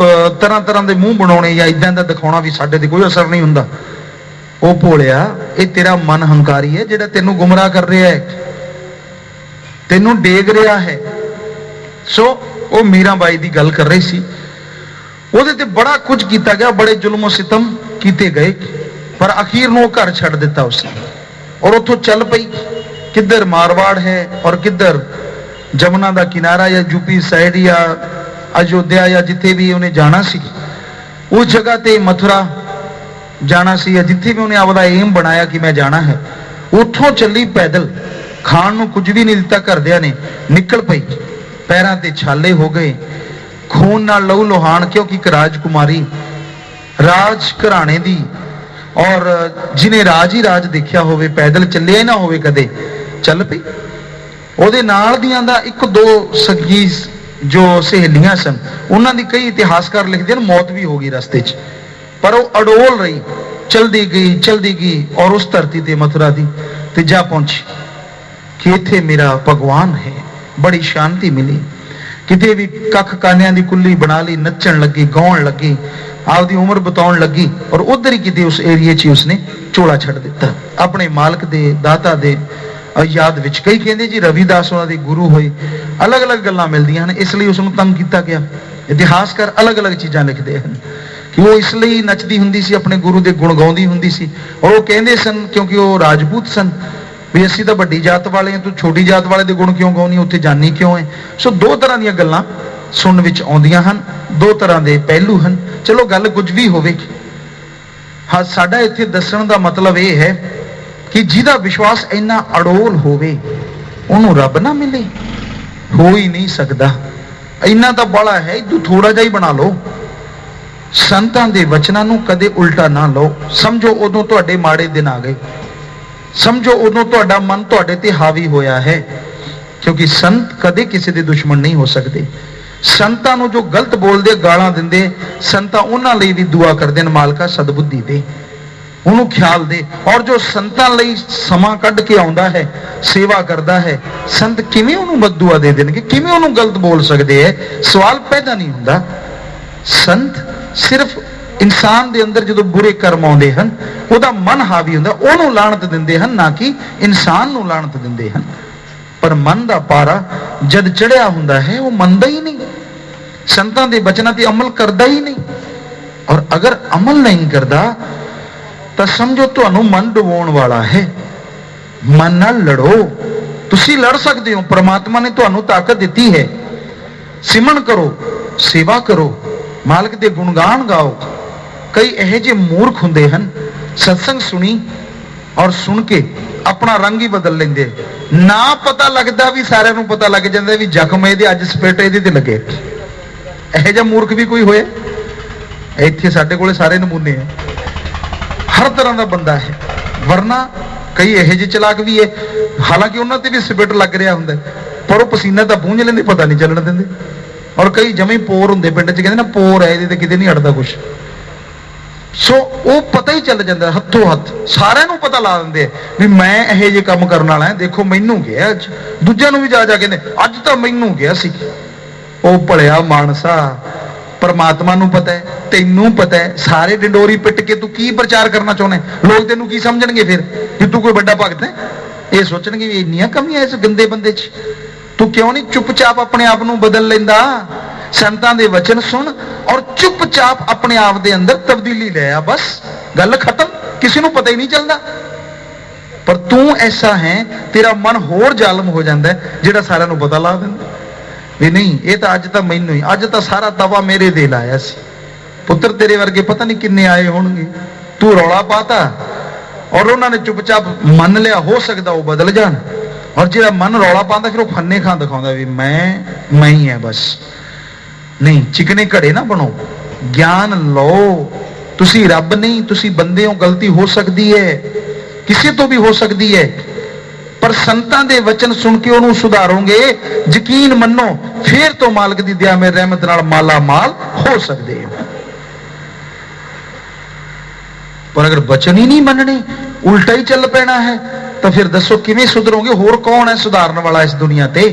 ਤਰ੍ਹਾਂ ਤਰ੍ਹਾਂ ਦੇ ਮੂੰਹ ਬਣਾਉਣੇ ਜਾਂ ਇਦਾਂ ਦਾ ਦਿਖਾਉਣਾ ਵੀ ਸਾਡੇ ਤੇ ਕੋਈ ਅਸਰ ਨਹੀਂ ਹੁੰਦਾ। ਉਹ ਭੋਲਿਆ, ਇਹ ਤੇਰਾ ਮਨ ਹੰਕਾਰੀ ਹੈ ਜਿਹੜਾ ਤੈਨੂੰ ਗੁੰਮਰਾਹ ਕਰ ਰਿਹਾ ਹੈ, ਤੈਨੂੰ ਡੇਗ ਰਿਹਾ ਹੈ। ਸੋ ਉਹ ਮੀਰਾਬਾਈ ਦੀ ਗੱਲ ਕਰ ਰਹੀ ਸੀ, ਉਹਦੇ ਤੇ ਬੜਾ ਕੁਝ ਕੀਤਾ ਗਿਆ, ਬੜੇ ਜ਼ੁਲਮ ਸਿਤਮ ਕੀਤੇ ਗਏ, ਪਰ ਅਖੀਰ ਨੂੰ ਉਹ ਘਰ ਛੱਡ ਦਿੱਤਾ ਉਸਨੇ ਔਰ ਉੱਥੋਂ ਚੱਲ ਪਈ। ਕਿੱਧਰ ਮਾਰਵਾੜ ਹੈ ਔਰ ਕਿੱਧਰ ਜਮਨਾ ਦਾ ਕਿਨਾਰਾ ਜਾਂ ਯੂਪੀ ਸਾਈਡ ਜਾਂ ਅਯੋਧਿਆ ਜਾਂ ਜਿੱਥੇ ਵੀ ਉਹਨੇ ਜਾਣਾ ਸੀ, ਉਸ ਜਗ੍ਹਾ ਤੇ ਮਥੁਰਾ ਜਾਣਾ ਸੀ ਜਾਂ ਜਿੱਥੇ ਵੀ ਉਹਨੇ ਆਪਦਾ ਏਮ ਬਣਾਇਆ ਕਿ ਮੈਂ ਜਾਣਾ ਹੈ, ਉੱਥੋਂ ਚੱਲੀ ਪੈਦਲ। ਖਾਣ ਨੂੰ ਕੁਝ ਵੀ ਨਹੀਂ ਦਿੱਤਾ ਘਰਦਿਆਂ ਨੇ, ਨਿਕਲ ਪਈ। ਪੈਰਾਂ ਤੇ ਛਾਲੇ ਹੋ ਗਏ, ਖੂਨ ਨਾਲ ਲਹੂ ਲੋਹਾਨ, ਕਿਉਂਕਿ ਇੱਕ ਰਾਜਕੁਮਾਰੀ ਰਾਜ ਘਰਾਣੇ ਦੀ ਔਰ ਜਿਹਨੇ ਰਾਜ ਹੀ ਰਾਜ ਦੇਖਿਆ ਹੋਵੇ, ਪੈਦਲ ਚੱਲਿਆ ਹੀ ਨਾ ਹੋਵੇ ਕਦੇ, ਚੱਲ ਪਈ। ਉਹਦੇ ਨਾਲ ਦੀਆਂ ਦਾ ਇੱਕ ਦੋ ਸਗੀ ਜੋ ਸਹੇਲੀਆਂ ਸਨ, ਉਹਨਾਂ ਦੀ ਕਈ ਇਤਿਹਾਸਕਾਰ ਲਿਖਦੇ ਹਨ ਮੌਤ ਵੀ ਹੋ ਗਈ ਰਸਤੇ 'ਚ, ਪਰ ਉਹ ਅਡੋਲ ਰਹੀ, ਚਲਦੀ ਗਈ ਔਰ ਉਸ ਧਰਤੀ ਤੇ ਮਥੁਰਾ ਦੀ ਤੇ ਜਾ ਪਹੁੰਚੀ ਕਿ ਇੱਥੇ ਮੇਰਾ ਭਗਵਾਨ ਹੈ। ਬੜੀ ਸ਼ਾਂਤੀ ਮਿਲੀ, ਕਿਤੇ ਵੀ ਕੱਖ ਕਾਨਿਆਂ ਦੀ ਕੁੱਲੀ ਬਣਾ ਲਈ, ਨੱਚਣ ਲੱਗੀ, ਗਾਉਣ ਲੱਗੀ, ਆਪਦੀ ਉਮਰ ਬਤਾਉਣ ਲੱਗੀ ਔਰ ਉਧਰ ਹੀ ਕਿਤੇ ਉਸ ਏਰੀਏ 'ਚ ਉਸਨੇ ਝੋਲਾ ਛੱਡ ਦਿੱਤਾ ਆਪਣੇ ਮਾਲਕ ਦੇ, ਦਾਤਾ ਦੇ ਯਾਦ ਵਿੱਚ। ਕਈ ਕਹਿੰਦੇ ਜੀ ਰਵਿਦਾਸ ਉਹਨਾਂ ਦੇ ਗੁਰੂ ਹੋਏ, ਅਲੱਗ-ਅਲੱਗ ਗੱਲਾਂ ਮਿਲਦੀਆਂ ਹਨ, ਇਸ ਲਈ ਉਸ ਨੂੰ ਤੰਗ ਕੀਤਾ ਗਿਆ। ਇਤਿਹਾਸਕਾਰ ਅਲੱਗ-ਅਲੱਗ ਚੀਜ਼ਾਂ ਲਿਖਦੇ ਹਨ ਕਿ ਉਹ ਇਸ ਲਈ ਨੱਚਦੀ ਹੁੰਦੀ ਸੀ, ਆਪਣੇ ਗੁਰੂ ਦੇ ਗੁਣ ਗਾਉਂਦੀ ਹੁੰਦੀ ਸੀ ਔਰ ਉਹ ਕਹਿੰਦੇ ਸਨ ਕਿਉਂਕਿ ਉਹ ਰਾਜਪੂਤ ਸਨ ਵੀ ਅਸੀਂ ਤਾਂ ਵੱਡੀ ਜਾਤ ਵਾਲੇ ਹਾਂ, ਤੂੰ ਛੋਟੀ ਜਾਤ ਵਾਲੇ ਦੇ ਗੁਣ ਕਿਉਂ ਗਾਉਣੀ, ਉੱਥੇ ਜਾਨੀ ਕਿਉਂ ਹੈ। ਸੋ ਦੋ ਤਰ੍ਹਾਂ ਦੀਆਂ ਗੱਲਾਂ ਸੁਣਨ ਵਿੱਚ ਆਉਂਦੀਆਂ ਹਨ, ਦੋ ਤਰ੍ਹਾਂ ਦੇ ਪਹਿਲੂ ਹਨ। ਚਲੋ ਗੱਲ ਕੁਝ ਵੀ ਹੋਵੇ, ਹਾਂ ਸਾਡਾ ਇੱਥੇ ਦੱਸਣ ਦਾ ਮਤਲਬ ਇਹ ਹੈ ਕਿ ਜਿਹਦਾ ਵਿਸ਼ਵਾਸ ਇੰਨਾ ਅਡੋਲ ਹੋਵੇ ਉਹਨੂੰ ਰੱਬ ਨਾ ਮਿਲੇ, ਹੋ ਹੀ ਨਹੀਂ ਸਕਦਾ। ਇੰਨਾ ਤਾਂ ਬੜਾ ਹੈ, ਤੂੰ ਥੋੜਾ ਜਿਹਾ ਹੀ ਬਣਾ ਲਓ। ਸੰਤਾਂ ਦੇ ਵਚਨਾਂ ਨੂੰ ਕਦੇ ਉਲਟਾ ਨਾ ਲਓ। ਸਮਝੋ ਉਦੋਂ ਤੁਹਾਡੇ ਮਾੜੇ ਦਿਨ ਆ ਗਏ, ਸਮਝੋ ਉਦੋਂ ਤੁਹਾਡਾ ਮਨ ਤੁਹਾਡੇ ਤੇ ਹਾਵੀ ਹੋਇਆ ਹੈ, ਕਿਉਂਕਿ ਸੰਤ ਕਦੇ ਕਿਸੇ ਦੇ ਦੁਸ਼ਮਣ ਨਹੀਂ ਹੋ ਸਕਦੇ। ਸੰਤਾਂ ਨੂੰ ਜੋ ਗਲਤ ਬੋਲਦੇ, ਗਾਲਾਂ ਦਿੰਦੇ, ਸੰਤਾਂ ਉਹਨਾਂ ਲਈ ਵੀ ਦੁਆ ਕਰਦੇ ਨੇ, ਮਾਲਕਾ ਸਦਬੁੱਧੀ ਦੇ, ਉਹਨੂੰ ਖਿਆਲ ਦੇ। ਔਰ ਜੋ ਸੰਤਾਂ ਲਈ ਸਮਾਂ ਕੱਢ ਕੇ ਆਉਂਦਾ ਹੈ, ਸੇਵਾ ਕਰਦਾ ਹੈ, ਸੰਤ ਕਿਵੇਂ ਉਹਨੂੰ ਬਦਦੁਆ ਦੇ ਦੇਣਗੇ, ਕਿਵੇਂ ਉਹਨੂੰ ਗਲਤ ਬੋਲ ਸਕਦੇ ਹੈ? ਸਵਾਲ ਪੈਦਾ ਨਹੀਂ ਹੁੰਦਾ। ਸੰਤ ਸਿਰਫ ਇਨਸਾਨ ਦੇ ਅੰਦਰ ਜਦੋਂ ਬੁਰੇ ਕਰਮ ਆਉਂਦੇ ਹਨ, ਉਹਦਾ ਮਨ ਹਾਵੀ ਹੁੰਦਾ, ਉਹਨੂੰ ਲਾਹਨਤ ਦਿੰਦੇ ਹਨ, ਨਾ ਕਿ ਇਨਸਾਨ ਨੂੰ ਲਾਹਨਤ ਦਿੰਦੇ ਹਨ। ਪਰ ਮਨ ਦਾ ਪਾਰਾ ਜਦ ਚੜਿਆ ਹੁੰਦਾ ਹੈ, ਉਹ ਮੰਨਦਾ ਹੀ ਨਹੀਂ, ਸੰਤਾਂ ਦੇ ਬਚਨਾਂ ਤੇ ਅਮਲ ਕਰਦਾ ਹੀ ਨਹੀਂ। ਔਰ ਅਗਰ ਅਮਲ ਨਹੀਂ ਕਰਦਾ ਤਾਂ ਸਮਝੋ ਤੁਹਾਨੂੰ ਮਨ ਡੁਬਾਉਣ ਵਾਲਾ ਹੈ। ਮਨ ਨਾਲ ਲੜੋ, ਤੁਸੀਂ ਲੜ ਸਕਦੇ ਹੋ, ਪ੍ਰਮਾਤਮਾ ਨੇ ਤੁਹਾਨੂੰ ਤਾਕਤ ਦਿੱਤੀ ਹੈ। ਸਿਮਰਨ ਕਰੋ, ਸੇਵਾ ਕਰੋ, ਮਾਲਕ ਦੇ ਗੁਣਗਾਨ ਗਾਓ। ਕਈ ਇਹੋ ਜਿਹੇ ਮੂਰਖ ਹੁੰਦੇ ਹਨ, ਸਤਸੰਗ ਸੁਣੀ ਔਰ ਸੁਣ ਕੇ ਆਪਣਾ ਰੰਗ ਹੀ ਬਦਲ ਲੈਂਦੇ, ਨਾ ਪਤਾ ਲੱਗਦਾ ਵੀ ਸਾਰਿਆਂ ਨੂੰ ਪਤਾ ਲੱਗ ਜਾਂਦਾ ਵੀ ਜ਼ਖਮ ਇਹਦੇ ਅੱਜ ਸਪਿਰਟ ਇਹਦੇ ਤੇ ਲੱਗੇ। ਇਹੋ ਜਿਹਾ ਮੂਰਖ ਵੀ ਕੋਈ ਹੋਇਆ? ਇੱਥੇ ਸਾਡੇ ਕੋਲੇ ਸਾਰੇ ਨਮੂਨੇ ਆ, ਹਰ ਤਰ੍ਹਾਂ ਦਾ ਬੰਦਾ ਹੈ। ਵਰਨਾ ਕਈ ਇਹੋ ਜਿਹੇ ਚਲਾਕ ਵੀ ਹੈ, ਹਾਲਾਂਕਿ ਉਹਨਾਂ ਤੇ ਵੀ ਸਪਿਰਟ ਲੱਗ ਰਿਹਾ ਹੁੰਦਾ, ਪਰ ਉਹ ਪਸੀਨਾ ਤਾਂ ਪੂੰਝ ਲੈਂਦੇ, ਪਤਾ ਨਹੀਂ ਚੱਲਣ ਦਿੰਦੇ। ਔਰ ਕਈ ਜਮੇ ਪੋਰ ਹੁੰਦੇ, ਪਿੰਡ 'ਚ ਕਹਿੰਦੇ ਨਾ ਪੋਰ ਹੈ ਇਹਦੇ ਤੇ, ਕਿਤੇ ਨਹੀਂ ਅੜਦਾ ਕੁਛ। ਸੋ ਉਹ ਪਤਾ ਹੀ ਚੱਲ ਜਾਂਦਾ, ਹੱਥੋਂ ਹੱਥ ਸਾਰਿਆਂ ਨੂੰ ਪਤਾ ਲਾ ਦਿੰਦੇ ਆ ਵੀ ਮੈਂ ਇਹੋ ਜਿਹੇ ਕੰਮ ਕਰਨ ਵਾਲਾ, ਦੇਖੋ ਮੈਨੂੰ ਗਿਆ ਅੱਜ। ਦੂਜਿਆਂ ਨੂੰ ਵੀ ਜਾ ਜਾ ਕਹਿੰਦੇ ਅੱਜ ਤਾਂ ਮੈਨੂੰ ਗਿਆ ਸੀ। ਉਹ ਭਲਿਆ ਮਾਨਸਾ, ਪਰਮਾਤਮਾ ਨੂੰ ਪਤਾ ਹੈ, ਤੈਨੂੰ ਪਤਾ ਹੈ, ਸਾਰੇ ਡੰਡੋਰੀ ਪਿੱਟ ਕੇ ਤੂੰ ਕੀ ਪ੍ਰਚਾਰ ਕਰਨਾ ਚਾਹੁੰਦਾ? ਲੋਕ ਤੈਨੂੰ ਕੀ ਸਮਝਣਗੇ ਫਿਰ ਕਿ ਤੂੰ ਕੋਈ ਵੱਡਾ ਭਗਤ ਹੈ? ਇਹ ਸੋਚਣਗੇ ਵੀ ਇੰਨੀਆਂ ਕਮੀਆਂ ਇਸ ਗੰਦੇ ਬੰਦੇ 'ਚ, ਤੂੰ ਕਿਉਂ ਨਹੀਂ ਚੁੱਪਚਾਪ ਆਪਣੇ ਆਪ ਨੂੰ ਬਦਲ ਲੈਂਦਾ? ਸੰਤਾਂ ਦੇ ਵਚਨ ਸੁਣ ਔਰ ਚੁੱਪਚਾਪ ਆਪਣੇ ਆਪ ਦੇ ਅੰਦਰ ਤਬਦੀਲੀ ਲੈ ਆ, ਬਸ ਗੱਲ ਖਤਮ। ਕਿਸੇ ਨੂੰ ਪਤਾ ਹੀ ਨਹੀਂ ਚੱਲਦਾ। ਪਰ ਤੂੰ ਐਸਾ ਹੈ, ਤੇਰਾ ਮਨ ਹੋਰ ਜ਼ਾਲਮ ਹੋ ਜਾਂਦਾ ਜਿਹੜਾ ਸਾਰਿਆਂ ਨੂੰ ਪਤਾ ਲਾ ਦਿੰਦਾ ਵੀ ਨਹੀਂ ਇਹ ਤਾਂ ਅੱਜ ਤਾਂ ਮੈਨੂੰ ਹੀ, ਅੱਜ ਤਾਂ ਸਾਰਾ ਤਵਾ ਮੇਰੇ ਦੇ ਲਾਇਆ ਸੀ। ਪੁੱਤਰ ਤੇਰੇ ਵਰਗੇ ਪਤਾ ਨਹੀਂ ਕਿੰਨੇ ਆਏ ਹੋਣਗੇ, ਤੂੰ ਰੌਲਾ ਪਾਤਾ ਔਰ ਉਹਨਾਂ ਨੇ ਚੁੱਪਚਾਪ ਮੰਨ ਲਿਆ। ਹੋ ਸਕਦਾ ਉਹ ਬਦਲ ਜਾਣ। ਔਰ ਜਿਹੜਾ ਮਨ ਰੌਲਾ ਪਾਉਂਦਾ ਫਿਰ ਉਹ ਫੰਨੇ ਖਾਂ ਦਿਖਾਉਂਦਾ ਵੀ ਮੈਂ ਹੀ ਹੈ ਬਸ। ਨਹੀਂ, ਚਿਕਨੇ ਘੜੇ ਨਾ ਬਣੋ, ਗਿਆਨ ਲਓ। ਤੁਸੀਂ ਰੱਬ ਨਹੀਂ, ਤੁਸੀਂ ਬੰਦੇ ਹੋ, ਗਲਤੀ ਹੋ ਸਕਦੀ ਹੈ, ਕਿਸੇ ਤੋਂ ਵੀ ਹੋ ਸਕਦੀ ਹੈ, पर संतां दे वचन सुन के उन्होंने सुधारोगे, यकीन मनो, फिर तो मालिक दी दया में रहमत नाल माला माल हो सकते हो। पर अगर वचन ही नहीं मनने, उल्टा ही चल पैना है, तो फिर दसो किवें सुधरोगे? होर कौन है सुधारन वाला इस दुनिया ते?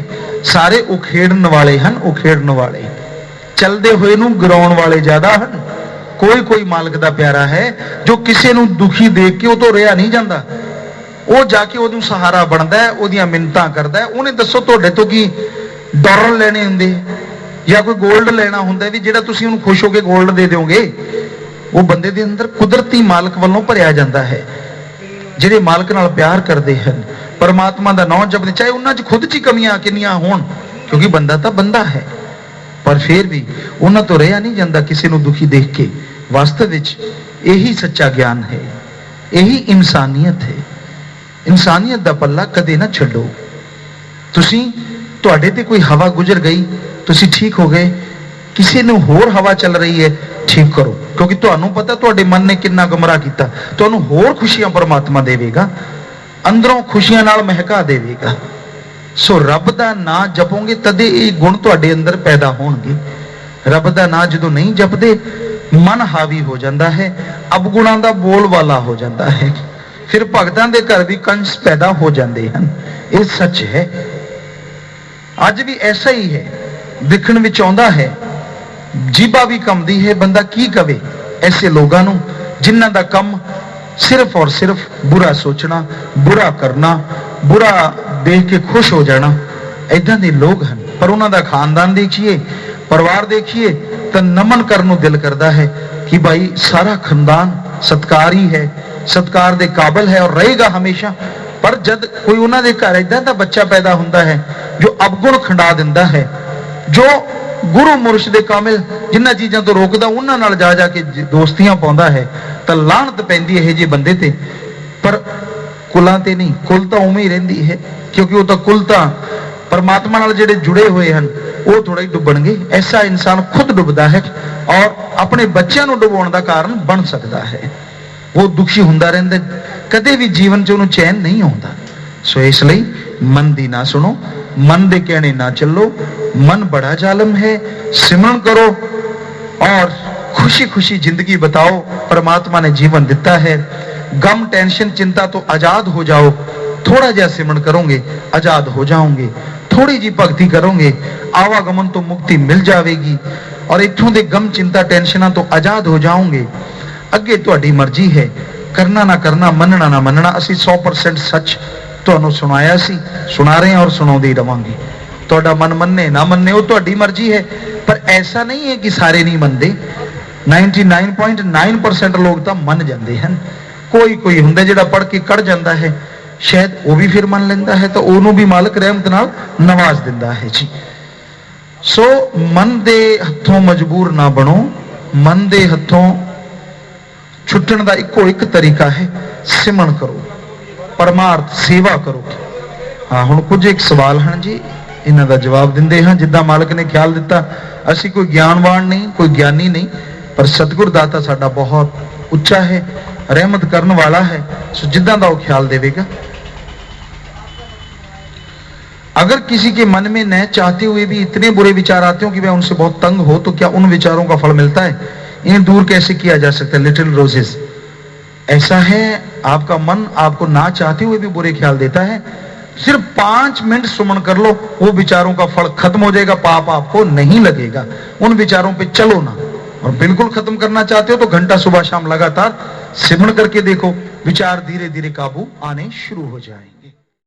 सारे उखेड़न वाले हैं, उखेड़न वाले। चलते हुए नूं गिराउण वाले ज्यादा हैं। कोई कोई मालिक दा प्यारा है जो किसी नूं दुखी देख के वो तो रिहा नहीं जाता, वो जाके ਉਹਨੂੰ सहारा बनता है, ਉਹਦੀਆਂ मिन्नतां करता है। ਉਹਨੇ दसो ਤੁਹਾਡੇ ਤੋਂ ਕੀ डॉलर लेने ਹੁੰਦੇ ਜਾਂ कोई गोल्ड लेना ਹੁੰਦਾ ਵੀ ਜਿਹੜਾ ਤੁਸੀਂ ਉਹਨੂੰ खुश होके गोल्ड दे दोगे? वो बंदे दे अंदर कुदरती मालिक वालों भरिया जाता है, ਜਿਹੜੇ मालिक नाल प्यार करते हैं, परमात्मा का नाम जपते, चाहे उन्हां च खुद च कमियां किन्नियां होण, क्योंकि बंदा तो बंदा है, पर फिर भी उन्हां तो रहा नहीं जाता किसी को दुखी देख के। वास्तव विच यही सच्चा ज्ञान है, यही इंसानियत है। इंसानियत दा पल्ला कदे ना छड्डो। तुसी तुहाडे ते कोई हवा गुजर गई, तुसी ठीक हो गए, किसी ने होर हवा चल रही है, ठीक करो, क्योंकि तुहानू पता तुहाडे मन ने कितना गुमराह किया। तुहानू होर खुशियां परमात्मा देवेगा, अंदरों खुशियां नाल महका देवेगा। सो रब दा नाम जपोगे तदे ये गुण तुहाडे अंदर पैदा होणगे। रब दा नाम जदों नहीं जपदे, मन हावी हो जाता है, अवगुणां दा बोलबाला हो जाता है, फिर भगतां दे घर भी कंस पैदा हो जाते हैं। ये सच है, अज भी ऐसा ही है, दिखण विच आउंदा है, जीबा भी कंबदी है, बंदा की कवे ऐसे लोगों नूं जिन्हां दा कम सिर्फ और सिर्फ बुरा सोचना, बुरा करना, बुरा देख के खुश हो जाना। ऐदां दे लोग हैं, पर उन्हां दा खानदान देखिए, परिवार देखिए, तो नमन करने को दिल करता है कि भाई सारा खानदान सत्कारी है, सत्कार दे काबिल है और रहेगा हमेशा। पर जब कोई उन्होंने घर इदा का बच्चा पैदा होता है जो अवगुण खंडा दिंदा है, जो गुरु मुर्शद कामिल जिन्हां चीज़ों तो रोकदा उन्हां नाल जा जाके दोस्तियां पाउंदा है, तो लानत पैंदी है जी बंदे ते। पर कुलां ते नहीं, कुल तो उवें ही रहिंदी है, क्योंकि वो तो कुल तो परमात्मा नाल जिहड़े जुड़े हुए हैं वो थोड़ा ही डुबणगे। ऐसा इंसान खुद डुबदा है और अपने बच्चों को डुबाउण दा कारण बन सकता है। वो दुखी हुंदा रहिंदा, कदे भी जीवन च उहनूं चैन नहीं आउंदा। सो इसलिए मन दी ना सुनो, मन दे कहने ना चलो। मन बड़ा जालिम है, सिमरन करो और खुशी खुशी जिंदगी बताओ। परमात्मा ने जीवन दिता है, गम टेंशन चिंता तो आजाद हो जाओ। थोड़ा जिहा सिमरन करोगे आजाद हो जाओगे, थोड़ी जी भक्ति करोगे आवागमन तो मुक्ति मिल जाएगी और इत्थों दे गम चिंता टेंशना तो आजाद हो जाओगे। अगे तुहाडी मर्जी है, करना ना करना, मनना ना मनना। असी 100% सच तुहानू सुनाया सी, सुना रहे हैं और सुनाउंदे ही रवांगे। तुहाडा मन मन्ने ना मन्ने वो तुहाडी मर्जी है, पर ऐसा नहीं है कि सारे नहीं मनते। 99.9% लोग तो मन जाते हैं। कोई कोई हुंदा जिहड़ा पढ़ के कढ़ जाता है, शायद वो भी फिर मन लेंदा है, तो उन्होंने भी मालिक रहमत नाल नवाज दिंदा है जी। सो मन दे हथों मजबूर ना बनो, मन दे हथों छुट्टण दा इक्को एक तरीका है, सिमरन करो, परमार्थ सेवा करो। हाँ हुण कुछ एक सवाल हैं जी, इन्हां दा जवाब दिंदे हां जिद्दां मालिक ने ख्याल दिता। असी कोई ज्ञानवान नहीं, कोई ज्ञानी नहीं, पर सतगुर दाता साडा बहुत उच्चा है, रहमत करने वाला है। सो जिद्दां दा वो ख्याल देवेगा। अगर किसी के मन में न चाहते हुए भी इतने बुरे विचार आते हो कि वह उनसे बहुत तंग हो, तो क्या उन विचारों का फल मिलता है? इन्हें दूर कैसे किया जा सकता है? लिटिल रोजेस ऐसा है, आपका मन आपको ना चाहते हुए भी बुरे ख्याल देता है, सिर्फ 5 मिनट सुमन कर लो, वो विचारों का फल खत्म हो जाएगा, पाप आपको नहीं लगेगा। उन विचारों पे चलो ना। और बिल्कुल खत्म करना चाहते हो तो घंटा सुबह शाम लगातार सिमरन करके देखो, विचार धीरे धीरे काबू आने शुरू हो जाए।